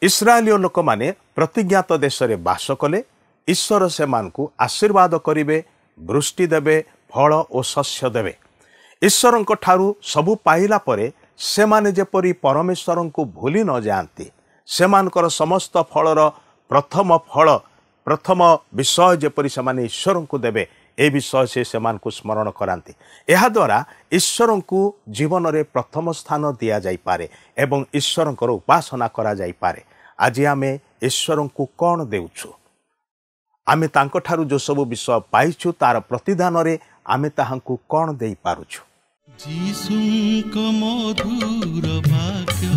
इस्राएलीय लोक माने प्रतिज्ञात देश रे बास कले। ईश्वर से मानकु आशीर्वाद करिवे, वृष्टि देवे, फल और शस्य देवे। ईश्वर ठारू सबु पाइला परे से माने जेपरी परमेश्वर को भूली न जाती, सेमानकर समस्त फलर प्रथम विषय जेपरी से माने ईश्वर को देवे, ए विषय से सेमानकु स्मरण करांती। एहा द्वारा ईश्वर को जीवन रे प्रथम स्थान दिया जाई पारे एवं ईश्वर उपासना करा जाई पारे। आज आमे ईश्वर को कौन देउछु? आमे तांको ठारू जो सब विषय पाइछु तार प्रतिदान रे आमे ताहांकु कौन देई पारुछु? जीसुको मधुर वाक्य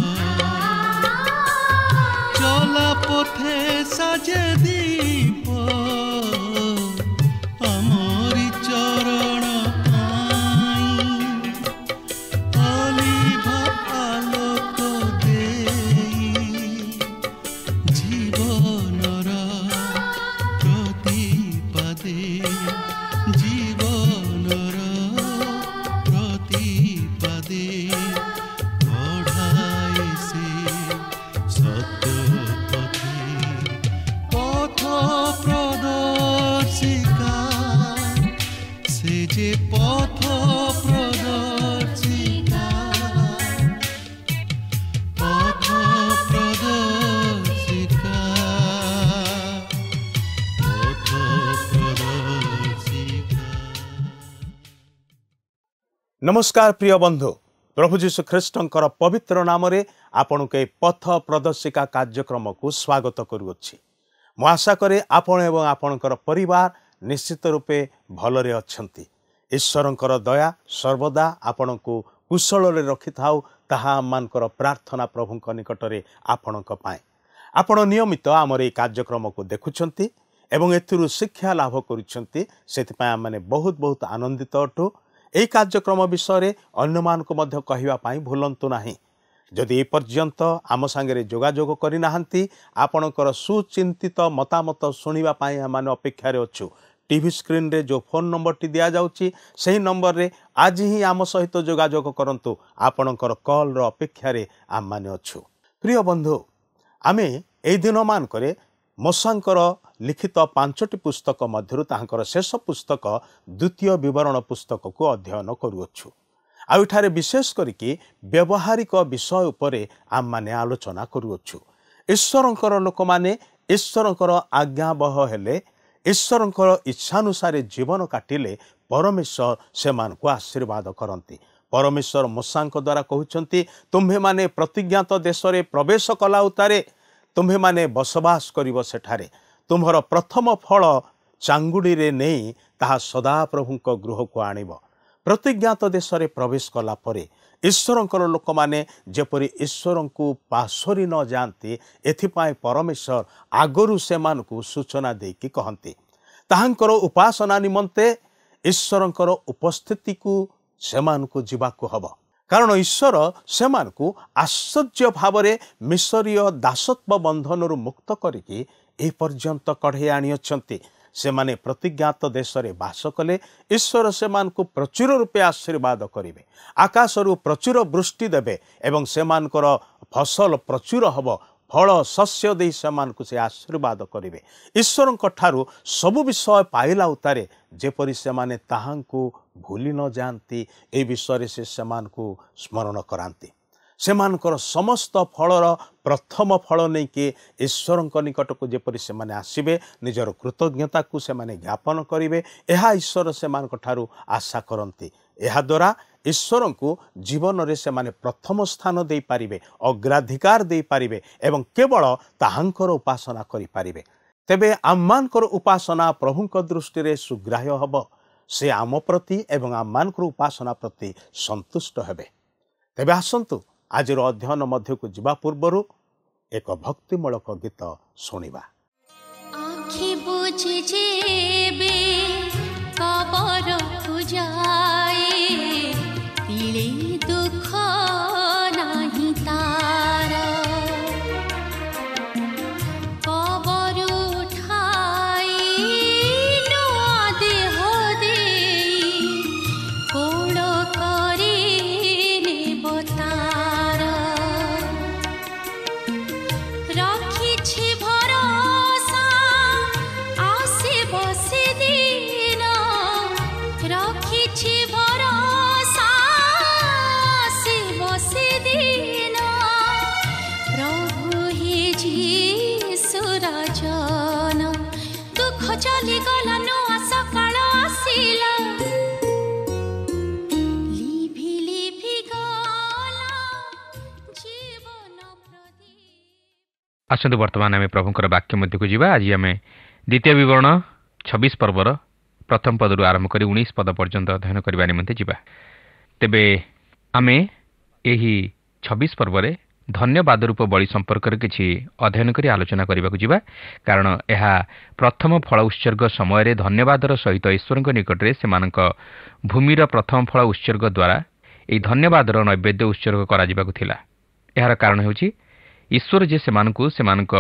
चला पथे साजे दीप आमरी चरण अलिभा आलोक देई जीवनर प्रतिपदे जीवनर प्रतिपदे बढ़ाई से सत्य पथे पथ प्रदर्शिका से जे पथ प्रदर्शिका पथ प्रदर्शिका पथ प्रदर्शिका। नमस्कार प्रिय बंधु, प्रभु जीशु ख्रीष्टंकर पवित्र नाम रे आपन के पथ प्रदर्शिका कार्यक्रम को स्वागत करुछि। मु आशा करे आपण एवं आपणकर परिवार निश्चित रूपे भलरे अछंती। ईश्वरंकर दया सर्वदा आपण को कुशल रे रखि थाउ, ताहा आमनकर प्रार्थना प्रभुंक निकटरे आपणक पाए। आपण नियमित आमर ए कार्यक्रम को देखुछंती एवं एथिरु शिक्षा लाभ करूछंती, सेति पाए माने बहुत बहुत आनंदित अटु। এই কার্যক্রম বিষয়ে ଅନ୍ୟମାନଙ୍କୁ ମଧ୍ୟ କହିବା ପାଇଁ ଭୁଲନ୍ତୁ ନାହିଁ। ଯଦି ଏ ପର୍ଯ୍ୟନ୍ତ ଆମ ସାଙ୍ଗରେ ଯୋଗାଯୋଗ କରିନାହାନ୍ତି, ଆପଣଙ୍କର ସୁଚିନ୍ତିତ ମତାମତ ଶୁଣିବା ପାଇଁ ଆମେ ଅପେକ୍ଷାରେ ଅଛୁ। टीवी स्क्रीन रे जो फोन नंबर टी दिया जाउची सही नंबर रे आज ही आम सहित जोगाजोग करंतु। आपणकर कॉल रो अपेक्षा रे आम माने अछु। प्रिय बंधु, आमे एई दिन मानकरे मोसांकर लिखित 5टी पुस्तक मध्यरु तांकर शेष पुस्तक द्वितीय विवरण पुस्तक को अध्ययन करूछु। आउठारे विशेष करिके व्यवहारिक विषय उपरे आम माने आलोचना करूछु। ईश्वरंकर लोक माने ईश्वरंकर आज्ञाबह हेले, ईश्वरंकर इच्छानुसार जीवन काटिले परमेश्वर सेमानकु आशीर्वाद करंती। परमेश्वर मोसांक द्वारा कहउछंती, तुम्हे माने प्रतिज्ञात देश रे प्रवेश कला उतारे तुम्हे माने बसवास करिवो सेठारे। तुम्हर प्रथम फल चांगुड़ी रे नहीं ताहा सदा प्रभुंक गृह को आनिब। प्रतिज्ञात देश रे प्रवेश कला परे ईश्वरंकर लोक माने जेपरि ईश्वरंकु पासरी न जानती, एथिपाई परमेश्वर आगरु सेमानकु सूचना देकी कहंती। ताहांकर उपासना निमंते ईश्वरंकर उपस्थिति को सेमानकु जिबाकु हबो। कारण ईश्वर सेमानकु आश्चर्य भावरे मिसरीय दासत्व बंधनरु मुक्त करिकी ए पर्यंत कढ़े आनिअछंती। सेमाने प्रतिज्ञात देश रे बास कले ईश्वर सेमानकु प्रचुर रूपे आशीर्वाद करिवे, आकाशरु प्रचुर वृष्टि देवे एवं सेमानकर फसल प्रचुर हबो। फल शस्य दे सेमानकु से आशीर्वाद करिवे। ईश्वरंक ठारू सबु विषय पाइला उतारे जेपरि सेमाने ताहांकु भूली न जानती, ए विषय से सेमानकु स्मरण करांती। सेमानकर समस्त फलर प्रथम फल नहीं कि ईश्वरंक निकट को जेपरि सेमाने आसीबे, निजर कृतज्ञता को सेमाने ज्ञापन करिवे, एहा ईश्वर सेमानक ठारू आशा करंती। एहा द्वारा ईश्वर को जीवन रे सेमाने प्रथम स्थान दे पारिबे, अग्राधिकार दे पारिबे एवं केवल ताहांकर उपासना करि पारिबे। तेबे आम्मानकर उपासना प्रभुंक दृष्टि रे सुग्राह्य हबो। से आम प्रति एवं आम्मानकर उपासना प्रति संतुष्ट हेबे। तेबे आसंतु आज अध्ययन मध्य को जीवा पूर्व एक भक्तिमूलक गीत शुणिबा। आखि बुझे जेबे कबर जाए तिले दुख नाही तार, कबर उठाई नुआ देह देई कोण करे नेब तार। ସୁରାଜନ ଦୁଃଖ ଚାଲିଗଲା ନୂଆ ସକାଳ ଆସିଲା ଲିଭି ଲିଭି ଗଲା ଜୀବନ ପ୍ରଦୀପ। ଆସନ୍ତୁ ବର୍ତ୍ତମାନ ଆମେ ପ୍ରଭୁଙ୍କର ବାକ୍ୟ ମଧ୍ୟକୁ ଯିବା। ଆଜି ଆମେ ଦ୍ୱିତୀୟ ବିବରଣ 26 ପର୍ବର ପ୍ରଥମ ପଦରୁ ଆରମ୍ଭ କରି 19 ପଦ ପର୍ଯ୍ୟନ୍ତ ଅଧ୍ୟୟନ କରିବା ନିମନ୍ତେ ଯିବା। ତେବେ ଆମେ ଏହି 26 ପର୍ବରେ ଧନ୍ୟବାଦ ରୂପ ବଳି ସମ୍ପର୍କରେ କିଛି ଅଧ୍ୟୟନ କରି ଆଲୋଚନା କରିବାକୁ ଯିବା, କାରଣ ଏହା ପ୍ରଥମ ଫଳ ଉତ୍ସର୍ଗ ସମୟରେ ଧନ୍ୟବାଦର ସହିତ ଈଶ୍ୱରଙ୍କ ନିକଟରେ ସେମାନଙ୍କ ଭୂମିର ପ୍ରଥମ ଫଳ ଉତ୍ସର୍ଗ ଦ୍ୱାରା ଏହି ଧନ୍ୟବାଦର ନୈବେଦ୍ୟ ଉତ୍ସର୍ଗ କରାଯିବାକୁ ଥିଲା। ଏହାର କାରଣ ହେଉଛି ଈଶ୍ୱର ଯେ ସେମାନଙ୍କୁ ସେମାନଙ୍କ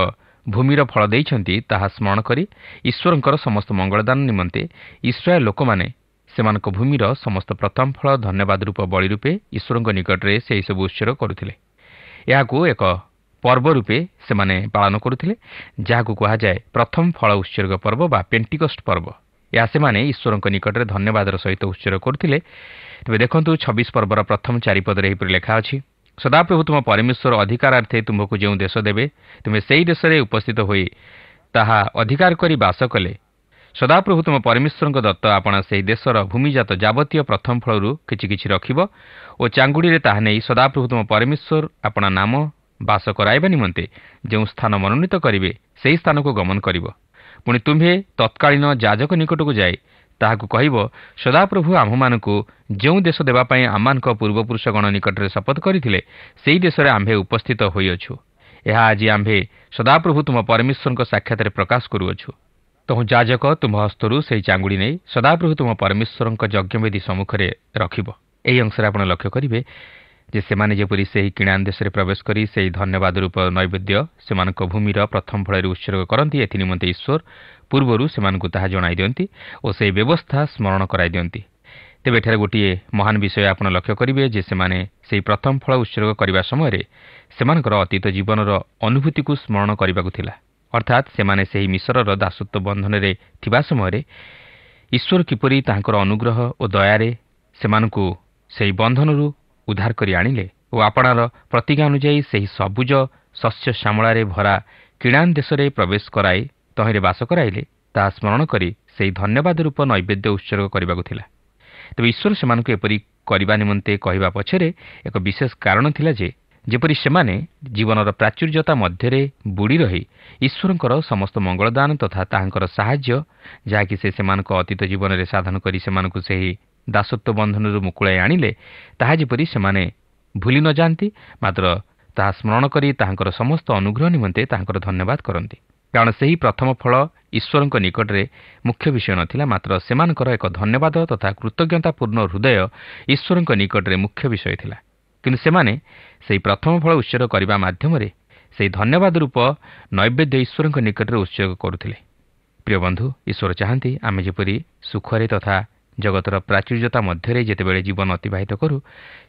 ଭୂମିର ଫଳ ଦେଇଛନ୍ତି ତାହା ସ୍ମରଣ କରି ଈଶ୍ୱରଙ୍କର ସମସ୍ତ ମଙ୍ଗଳଦାନ ନିମନ୍ତେ ଇସ୍ରାଏଲ ଲୋକମାନେ ସେମାନଙ୍କ ଭୂମିର ସମସ୍ତ ପ୍ରଥମ ଫଳ ଧନ୍ୟବାଦ ରୂପ ବଳି ରୂପେ ଈଶ୍ୱରଙ୍କ ନିକଟରେ ସେହିସବୁ ଉତ୍ସର୍ଗ କରୁଥିଲେ। ଏହାକୁ ଏକ ପର୍ବ ରୂପେ ସେମାନେ ପାଳନ କରୁଥିଲେ, ଯାହାକୁ କୁହାଯାଏ ପ୍ରଥମ ଫଳ ଉତ୍ସର୍ଗ ପର୍ବ ବା ପେଣ୍ଟିକଷ୍ଟ ପର୍ବ। ଏହା ସେମାନେ ଈଶ୍ୱରଙ୍କ ନିକଟରେ ଧନ୍ୟବାଦର ସହିତ ଉତ୍ସର୍ଗ କରୁଥିଲେ। ତେବେ ଦେଖନ୍ତୁ 26 ପର୍ବର ପ୍ରଥମ 4 ପଦରେ ଏହିପରି ଲେଖା ଅଛି, ସଦାପ୍ରଭୁ ତୁମ ପରମେଶ୍ୱର ଅଧିକାରାର୍ଥେ ତୁମକୁ ଯେଉଁ ଦେଶ ଦେବେ ତୁମେ ସେହି ଦେଶରେ ଉପସ୍ଥିତ ହୋଇ ତାହା ଅଧିକାର କରି ବାସ କଲେ ସଦାପ୍ରଭୁ ତୁମ ପରମେଶ୍ୱରଙ୍କ ଦତ୍ତ ଆପଣା ସେହି ଦେଶର ଭୂମିଜାତ ଯାବତୀୟ ପ୍ରଥମ ଫଳରୁ କିଛି କିଛି ରଖିବ ଓ ଚାଙ୍ଗୁଡ଼ିରେ ତାହା ନେଇ ସଦାପ୍ରଭୁ ତୁମ ପରମେଶ୍ୱର ଆପଣା ନାମ ବାସ କରାଇବା ନିମନ୍ତେ ଯେଉଁ ସ୍ଥାନ ମନୋନୀତ କରିବେ ସେହି ସ୍ଥାନକୁ ଗମନ କରିବ। ପୁଣି ତୁମ୍ଭେ ତତ୍କାଳୀନ ଯାଜକ ନିକଟକୁ ଯାଇ ତାହାକୁ କହିବ, ସଦାପ୍ରଭୁ ଆମ୍ଭମାନଙ୍କୁ ଯେଉଁ ଦେଶ ଦେବା ପାଇଁ ଆମମାନଙ୍କ ପୂର୍ବପୁରୁଷଗଣ ନିକଟରେ ଶପଥ କରିଥିଲେ ସେହି ଦେଶରେ ଆମ୍ଭେ ଉପସ୍ଥିତ ହୋଇଅଛୁ। ଏହା ଆଜି ଆମ୍ଭେ ସଦାପ୍ରଭୁ ତୁମ ପରମେଶ୍ୱରଙ୍କ ସାକ୍ଷାତରେ ପ୍ରକାଶ କରୁଅଛୁ। ତହୁଁ ଯାଜକ ତୁମ ହସ୍ତରୁ ସେହି ଚାଙ୍ଗୁଡ଼ି ନେଇ ସଦାପ୍ରଭୁ ତୁମ ପରମେଶ୍ୱରଙ୍କ ଯଜ୍ଞବେଦୀ ସମ୍ମୁଖରେ ରଖିବ। ଏହି ଅଂଶରେ ଆପଣ ଲକ୍ଷ୍ୟ କରିବେ ଯେ ସେମାନେ ଯେପରି ସେହି କିଣାନ୍ ଦେଶରେ ପ୍ରବେଶ କରି ସେହି ଧନ୍ୟବାଦ ରୂପ ନୈବେଦ୍ୟ ସେମାନଙ୍କ ଭୂମିର ପ୍ରଥମ ଫଳରେ ଉତ୍ସର୍ଗ କରନ୍ତି, ଏଥି ନିମନ୍ତେ ଈଶ୍ୱର ପୂର୍ବରୁ ସେମାନଙ୍କୁ ତାହା ଜଣାଇ ଦିଅନ୍ତି ଓ ସେହି ବ୍ୟବସ୍ଥା ସ୍ମରଣ କରାଇ ଦିଅନ୍ତି। ତେବେ ଏଠାରେ ଗୋଟିଏ ମହାନ ବିଷୟ ଆପଣ ଲକ୍ଷ୍ୟ କରିବେ ଯେ ସେମାନେ ସେହି ପ୍ରଥମ ଫଳ ଉତ୍ସର୍ଗ କରିବା ସମୟରେ ସେମାନଙ୍କର ଅତୀତ ଜୀବନର ଅନୁଭୂତିକୁ ସ୍ମରଣ କରିବାକୁ ଥିଲା। ଅର୍ଥାତ୍ ସେମାନେ ସେହି ମିଶ୍ରର ଦାସତ୍ୱ ବନ୍ଧନରେ ଥିବା ସମୟରେ ଈଶ୍ୱର କିପରି ତାହାଙ୍କର ଅନୁଗ୍ରହ ଓ ଦୟାରେ ସେମାନଙ୍କୁ ସେହି ବନ୍ଧନରୁ ଉଦ୍ଧାର କରି ଆଣିଲେ ଓ ଆପଣାର ପ୍ରତିଜ୍ଞା ଅନୁଯାୟୀ ସେହି ସବୁଜ ଶସ୍ୟ ଶ୍ୟାମଳାରେ ଭରା କିଣାନ୍ ଦେଶରେ ପ୍ରବେଶ କରାଇ ତହିଁରେ ବାସ କରାଇଲେ, ତାହା ସ୍ମରଣ କରି ସେହି ଧନ୍ୟବାଦ ରୂପ ନୈବେଦ୍ୟ ଉତ୍ସର୍ଗ କରିବାକୁ ଥିଲା। ତେବେ ଈଶ୍ୱର ସେମାନଙ୍କୁ ଏପରି କରିବା ନିମନ୍ତେ କହିବା ପଛରେ ଏକ ବିଶେଷ କାରଣ ଥିଲା ଯେ ଯେପରି ସେମାନେ ଜୀବନର ପ୍ରାଚୁର୍ଯ୍ୟତା ମଧ୍ୟରେ ବୁଡ଼ି ରହି ଈଶ୍ୱରଙ୍କର ସମସ୍ତ ମଙ୍ଗଳଦାନ ତଥା ତାହାଙ୍କର ସାହାଯ୍ୟ ଯାହାକି ସେ ସେମାନଙ୍କ ଅତୀତ ଜୀବନରେ ସାଧନ କରି ସେମାନଙ୍କୁ ସେହି ଦାସତ୍ୱ ବନ୍ଧନରୁ ମୁକୁଳାଇ ଆଣିଲେ ତାହା ଯେପରି ସେମାନେ ଭୁଲି ନ ଯାଆନ୍ତି, ମାତ୍ର ତାହା ସ୍ମରଣ କରି ତାହାଙ୍କର ସମସ୍ତ ଅନୁଗ୍ରହ ନିମନ୍ତେ ତାହାଙ୍କର ଧନ୍ୟବାଦ କରନ୍ତି। କାରଣ ସେହି ପ୍ରଥମ ଫଳ ଈଶ୍ୱରଙ୍କ ନିକଟରେ ମୁଖ୍ୟ ବିଷୟ ନଥିଲା, ମାତ୍ର ସେମାନଙ୍କର ଏକ ଧନ୍ୟବାଦ ତଥା କୃତଜ୍ଞତାପୂର୍ଣ୍ଣ ହୃଦୟ ଈଶ୍ୱରଙ୍କ ନିକଟରେ ମୁଖ୍ୟ ବିଷୟ ଥିଲା। କିନ୍ତୁ ସେମାନେ ସେହି ପ୍ରଥମ ଫଳ ଉତ୍ସର୍ଗ କରିବା ମାଧ୍ୟମରେ ସେହି ଧନ୍ୟବାଦ ରୂପ ନୈବେଦ୍ୟ ଈଶ୍ୱରଙ୍କ ନିକଟରେ ଉତ୍ସର୍ଗ କରୁଥିଲେ। ପ୍ରିୟ ବନ୍ଧୁ, ଈଶ୍ୱର ଚାହାନ୍ତି ଆମେ ଯେପରି ସୁଖରେ ତଥା ଜଗତର ପ୍ରାଚୁର୍ଯ୍ୟତା ମଧ୍ୟରେ ଯେତେବେଳେ ଜୀବନ ଅତିବାହିତ କରୁ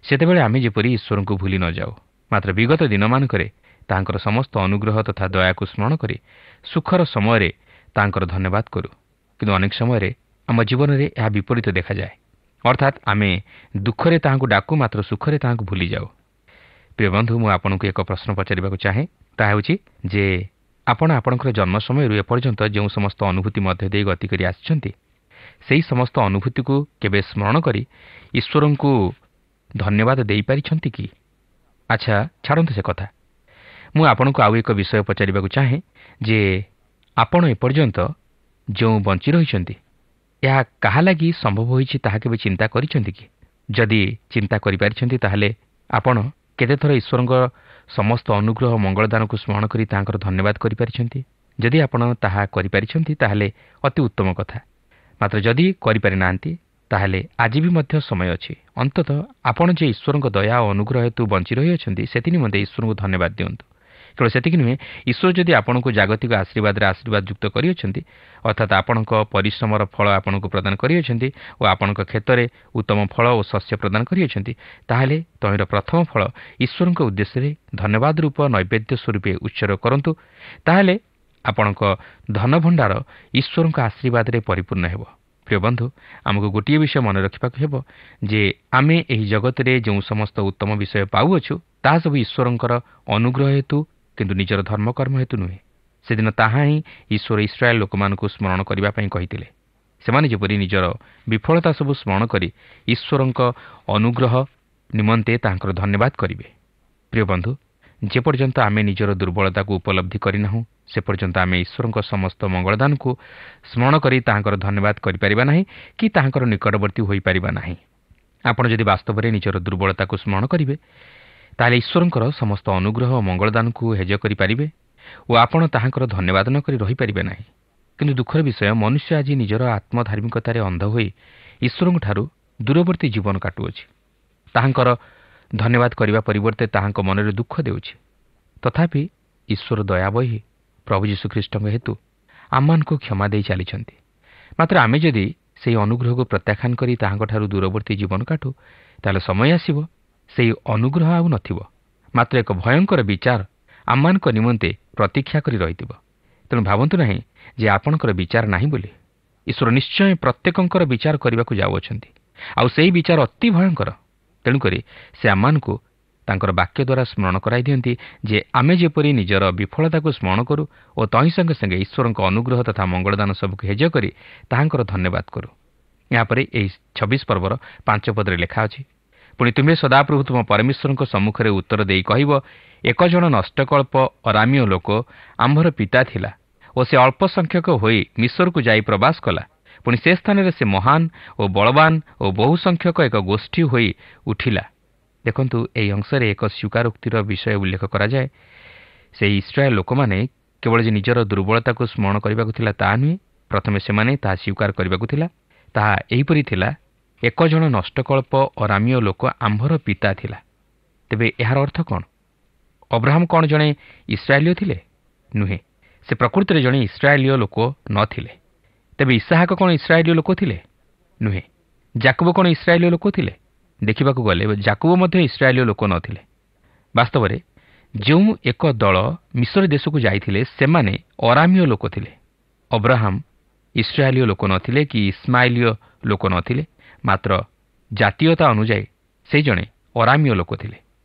ସେତେବେଳେ ଆମେ ଯେପରି ଈଶ୍ୱରଙ୍କୁ ଭୁଲି ନ ଯାଉ, ମାତ୍ର ବିଗତ ଦିନମାନଙ୍କରେ ତାହାଙ୍କର ସମସ୍ତ ଅନୁଗ୍ରହ ତଥା ଦୟାକୁ ସ୍ମରଣ କରି ସୁଖର ସମୟରେ ତାହାଙ୍କର ଧନ୍ୟବାଦ କରୁ। କିନ୍ତୁ ଅନେକ ସମୟରେ ଆମ ଜୀବନରେ ଏହା ବିପରୀତ ଦେଖାଯାଏ, ଅର୍ଥାତ୍ ଆମେ ଦୁଃଖରେ ତାହାଙ୍କୁ ଡାକୁ ମାତ୍ର ସୁଖରେ ତାହାଙ୍କୁ ଭୁଲିଯାଉ। ପ୍ରିୟ ବନ୍ଧୁ, ମୁଁ ଆପଣଙ୍କୁ ଏକ ପ୍ରଶ୍ନ ପଚାରିବାକୁ ଚାହେଁ, ତାହା ହେଉଛି ଯେ ଆପଣ ଆପଣଙ୍କର ଜନ୍ମ ସମୟରୁ ଏପର୍ଯ୍ୟନ୍ତ ଯେଉଁ ସମସ୍ତ ଅନୁଭୂତି ମଧ୍ୟ ଦେଇ ଗତି କରି ଆସିଛନ୍ତି ସେହି ସମସ୍ତ ଅନୁଭୂତିକୁ କେବେ ସ୍ମରଣ କରି ଈଶ୍ୱରଙ୍କୁ ଧନ୍ୟବାଦ ଦେଇପାରିଛନ୍ତି କି? ଆଚ୍ଛା, ଛାଡ଼ନ୍ତୁ ସେ କଥା। ମୁଁ ଆପଣଙ୍କୁ ଆଉ ଏକ ବିଷୟ ପଚାରିବାକୁ ଚାହେଁ ଯେ ଆପଣ ଏପର୍ଯ୍ୟନ୍ତ ଯେଉଁ ବଞ୍ଚି ରହିଛନ୍ତି ଏହା କାହା ଲାଗି ସମ୍ଭବ ହୋଇଛି ତାହା କେବେ ଚିନ୍ତା କରିଛନ୍ତି କି? ଯଦି ଚିନ୍ତା କରିପାରିଛନ୍ତି ତାହେଲେ ଆପଣ କେତେଥର ଈଶ୍ୱରଙ୍କ ସମସ୍ତ ଅନୁଗ୍ରହ ମଙ୍ଗଳଦାନକୁ ସ୍ମରଣ କରି ତାହାଙ୍କର ଧନ୍ୟବାଦ କରିପାରିଛନ୍ତି? ଯଦି ଆପଣ ତାହା କରିପାରିଛନ୍ତି ତାହେଲେ ଅତି ଉତ୍ତମ କଥା, ମାତ୍ର ଯଦି କରିପାରି ନାହାନ୍ତି ତାହେଲେ ଆଜି ବି ମଧ୍ୟ ସମୟ ଅଛି। ଅନ୍ତତଃ ଆପଣ ଯେ ଈଶ୍ୱରଙ୍କ ଦୟା ଓ ଅନୁଗ୍ରହ ହେତୁ ବଞ୍ଚି ରହିଅଛନ୍ତି ସେଥି ନିମନ୍ତେ ଈଶ୍ୱରଙ୍କୁ ଧନ୍ୟବାଦ ଦିଅନ୍ତୁ। କେବଳ ସେତିକି ନୁହେଁ, ଈଶ୍ୱର ଯଦି ଆପଣଙ୍କୁ ଜାଗତିକ ଆଶୀର୍ବାଦରେ ଆଶୀର୍ବାଦ ଯୁକ୍ତ କରିଅଛନ୍ତି, ଅର୍ଥାତ୍ ଆପଣଙ୍କ ପରିଶ୍ରମର ଫଳ ଆପଣଙ୍କୁ ପ୍ରଦାନ କରିଅଛନ୍ତି ଓ ଆପଣଙ୍କ କ୍ଷେତ୍ରରେ ଉତ୍ତମ ଫଳ ଓ ଶସ୍ୟ ପ୍ରଦାନ କରିଅଛନ୍ତି, ତାହେଲେ ତହିଁର ପ୍ରଥମ ଫଳ ଈଶ୍ୱରଙ୍କ ଉଦ୍ଦେଶ୍ୟରେ ଧନ୍ୟବାଦ ରୂପ ନୈବେଦ୍ୟ ସ୍ୱରୂପେ ଉତ୍ସର୍ଗ କରନ୍ତୁ। ତାହେଲେ ଆପଣଙ୍କ ଧନଭଣ୍ଡାର ଈଶ୍ୱରଙ୍କ ଆଶୀର୍ବାଦରେ ପରିପୂର୍ଣ୍ଣ ହେବ। ପ୍ରିୟ ବନ୍ଧୁ, ଆମକୁ ଗୋଟିଏ ବିଷୟ ମନେ ରଖିବାକୁ ହେବ ଯେ ଆମେ ଏହି ଜଗତରେ ଯେଉଁ ସମସ୍ତ ଉତ୍ତମ ବିଷୟ ପାଉଅଛୁ ତାହା ସବୁ ଈଶ୍ୱରଙ୍କର ଅନୁଗ୍ରହ ହେତୁ କିନ୍ତୁ ନିଜର ଧର୍ମକର୍ମ ହେତୁ ନୁହେଁ। ସେଦିନ ତାହା ହିଁ ଈଶ୍ୱର ଇସ୍ରାଏଲ୍ ଲୋକମାନଙ୍କୁ ସ୍ମରଣ କରିବା ପାଇଁ କହିଥିଲେ। ସେମାନେ ଯେପରି ନିଜର ବିଫଳତା ସବୁ ସ୍ମରଣ କରି ଈଶ୍ୱରଙ୍କ ଅନୁଗ୍ରହ ନିମନ୍ତେ ତାଙ୍କର ଧନ୍ୟବାଦ କରିବେ। ପ୍ରିୟ ବନ୍ଧୁ, ଯେପର୍ଯ୍ୟନ୍ତ ଆମେ ନିଜର ଦୁର୍ବଳତାକୁ ଉପଲବ୍ଧି କରିନାହୁଁ ସେ ପର୍ଯ୍ୟନ୍ତ ଆମେ ଈଶ୍ୱରଙ୍କ ସମସ୍ତ ମଙ୍ଗଳଦାନକୁ ସ୍ମରଣ କରି ତାହାଙ୍କର ଧନ୍ୟବାଦ କରିପାରିବା ନାହିଁ କି ତାହାଙ୍କର ନିକଟବର୍ତ୍ତୀ ହୋଇପାରିବା ନାହିଁ। ଆପଣ ଯଦି ବାସ୍ତବରେ ନିଜର ଦୁର୍ବଳତାକୁ ସ୍ମରଣ କରିବେ ତାହେଲେ ଈଶ୍ୱରଙ୍କର ସମସ୍ତ ଅନୁଗ୍ରହ ଓ ମଙ୍ଗଳଦାନକୁ ହେଜ କରିପାରିବେ ଓ ଆପଣ ତାହାଙ୍କର ଧନ୍ୟବାଦ ନ କରି ରହିପାରିବେ ନାହିଁ। କିନ୍ତୁ ଦୁଃଖର ବିଷୟ, ମନୁଷ୍ୟ ଆଜି ନିଜର ଆତ୍ମଧାର୍ମିକତାରେ ଅନ୍ଧ ହୋଇ ଈଶ୍ୱରଙ୍କଠାରୁ ଦୂରବର୍ତ୍ତୀ ଜୀବନ କାଟୁଅଛି। ତାହାଙ୍କର ଧନ୍ୟବାଦ କରିବା ପରିବର୍ତ୍ତେ ତାହାଙ୍କ ମନରେ ଦୁଃଖ ଦେଉଛି। ତଥାପି ଈଶ୍ୱର ଦୟାବହି ପ୍ରଭୁ ଯୀଶୁଖ୍ରୀଷ୍ଟଙ୍କ ହେତୁ ଆମମାନଙ୍କୁ କ୍ଷମା ଦେଇ ଚାଲିଛନ୍ତି। ମାତ୍ର ଆମେ ଯଦି ସେହି ଅନୁଗ୍ରହକୁ ପ୍ରତ୍ୟାଖ୍ୟାନ କରି ତାହାଙ୍କଠାରୁ ଦୂରବର୍ତ୍ତୀ ଜୀବନ କାଟୁ ତାହେଲେ ସମୟ ଆସିବ ସେହି ଅନୁଗ୍ରହ ଆଉ ନଥିବ, ମାତ୍ର ଏକ ଭୟଙ୍କର ବିଚାର ଆମମାନଙ୍କ ନିମନ୍ତେ ପ୍ରତୀକ୍ଷା କରି ରହିଥିବ। ତେଣୁ ଭାବନ୍ତୁ ନାହିଁ ଯେ ଆପଣଙ୍କର ବିଚାର ନାହିଁ ବୋଲି। ଈଶ୍ୱର ନିଶ୍ଚୟ ପ୍ରତ୍ୟେକଙ୍କର ବିଚାର କରିବାକୁ ଯାଉଅଛନ୍ତି, ଆଉ ସେହି ବିଚାର ଅତି ଭୟଙ୍କର। ତେଣୁକରି ସେ ଆମମାନଙ୍କୁ ତାଙ୍କର ବାକ୍ୟ ଦ୍ୱାରା ସ୍ମରଣ କରାଇ ଦିଅନ୍ତି ଯେ ଆମେ ଯେପରି ନିଜର ବିଫଳତାକୁ ସ୍ମରଣ କରୁ ଓ ତହିଁ ସଙ୍ଗେ ସଙ୍ଗେ ଈଶ୍ୱରଙ୍କ ଅନୁଗ୍ରହ ତଥା ମଙ୍ଗଳଦାନ ସବୁକୁ ହେଜ କରି ତାହାଙ୍କର ଧନ୍ୟବାଦ କରୁ। ଏହାପରେ ଏହି 26 ପର୍ବର 5 ପଦରେ ଲେଖା ଅଛି, ପୁଣି ତୁମେ ସଦାପ୍ରଭୁ ତୁମ ପରମେଶ୍ୱରଙ୍କ ସମ୍ମୁଖରେ ଉତ୍ତର ଦେଇ କହିବ, ଏକ ଜଣ ନଷ୍ଟକଳ୍ପ ଅରାମୀୟ ଲୋକ ଆମ୍ଭର ପିତା ଥିଲା ଓ ସେ ଅଳ୍ପ ସଂଖ୍ୟକ ହୋଇ ମିଶ୍ରକୁ ଯାଇ ପ୍ରବାସ କଲା। ପୁଣି ସେ ସ୍ଥାନରେ ସେ ମହାନ ଓ ବଳବାନ ଓ ବହୁ ସଂଖ୍ୟକ ଏକ ଗୋଷ୍ଠୀ ହୋଇ ଉଠିଲା। ଦେଖନ୍ତୁ, ଏହି ଅଂଶରେ ଏକ ସ୍ୱୀକାରୋକ୍ତିର ବିଷୟ ଉଲ୍ଲେଖ କରାଯାଏ। ସେହି ଇସ୍ରାଏଲ୍ ଲୋକମାନେ କେବଳ ଯେ ନିଜର ଦୁର୍ବଳତାକୁ ସ୍ମରଣ କରିବାକୁ ଥିଲା ତାହା ନୁହେଁ, ପ୍ରଥମେ ସେମାନେ ତାହା ସ୍ୱୀକାର କରିବାକୁ ଥିଲା। ତାହା ଏହିପରି ଥିଲା, ଏକ ଜଣ ନଷ୍ଟକଳ୍ପ ଅରାମୀୟ ଲୋକ ଆମ୍ଭର ପିତା ଥିଲା। ତେବେ ଏହାର ଅର୍ଥ କ'ଣ? ଅବ୍ରାହମ କ'ଣ ଜଣେ ଇସ୍ରାଏଲୀୟ ଥିଲେ? ନୁହେଁ, ସେ ପ୍ରକୃତିରେ ଜଣେ ଇସ୍ରାଏଲୀୟ ଲୋକ ନଥିଲେ। ତେବେ ଇସାହାକ କ'ଣ ଇସ୍ରାଏଲୀୟ ଲୋକ ଥିଲେ? ନୁହେଁ। ଯାକୁବ କ'ଣ ଇସ୍ରାଏଲୀୟ ଲୋକ ଥିଲେ? ଦେଖିବାକୁ ଗଲେ ଯାକୁବ ମଧ୍ୟ ଇସ୍ରାଏଲୀୟ ଲୋକ ନଥିଲେ। ବାସ୍ତବରେ ଯେଉଁ ଏକ ଦଳ ମିଶ୍ର ଦେଶକୁ ଯାଇଥିଲେ ସେମାନେ ଅରାମୀୟ ଲୋକ ଥିଲେ। ଅବ୍ରାହମ ଇସ୍ରାଏଲୀୟ ଲୋକ ନଥିଲେ କି ଇସ୍ମାଇଲୀୟ ଲୋକ ନଥିଲେ, ମାତ୍ର ଜାତୀୟତା ଅନୁଯାୟୀ ସେ ଜଣେ ଅରାମୀୟ ଲୋକ ଥିଲେ।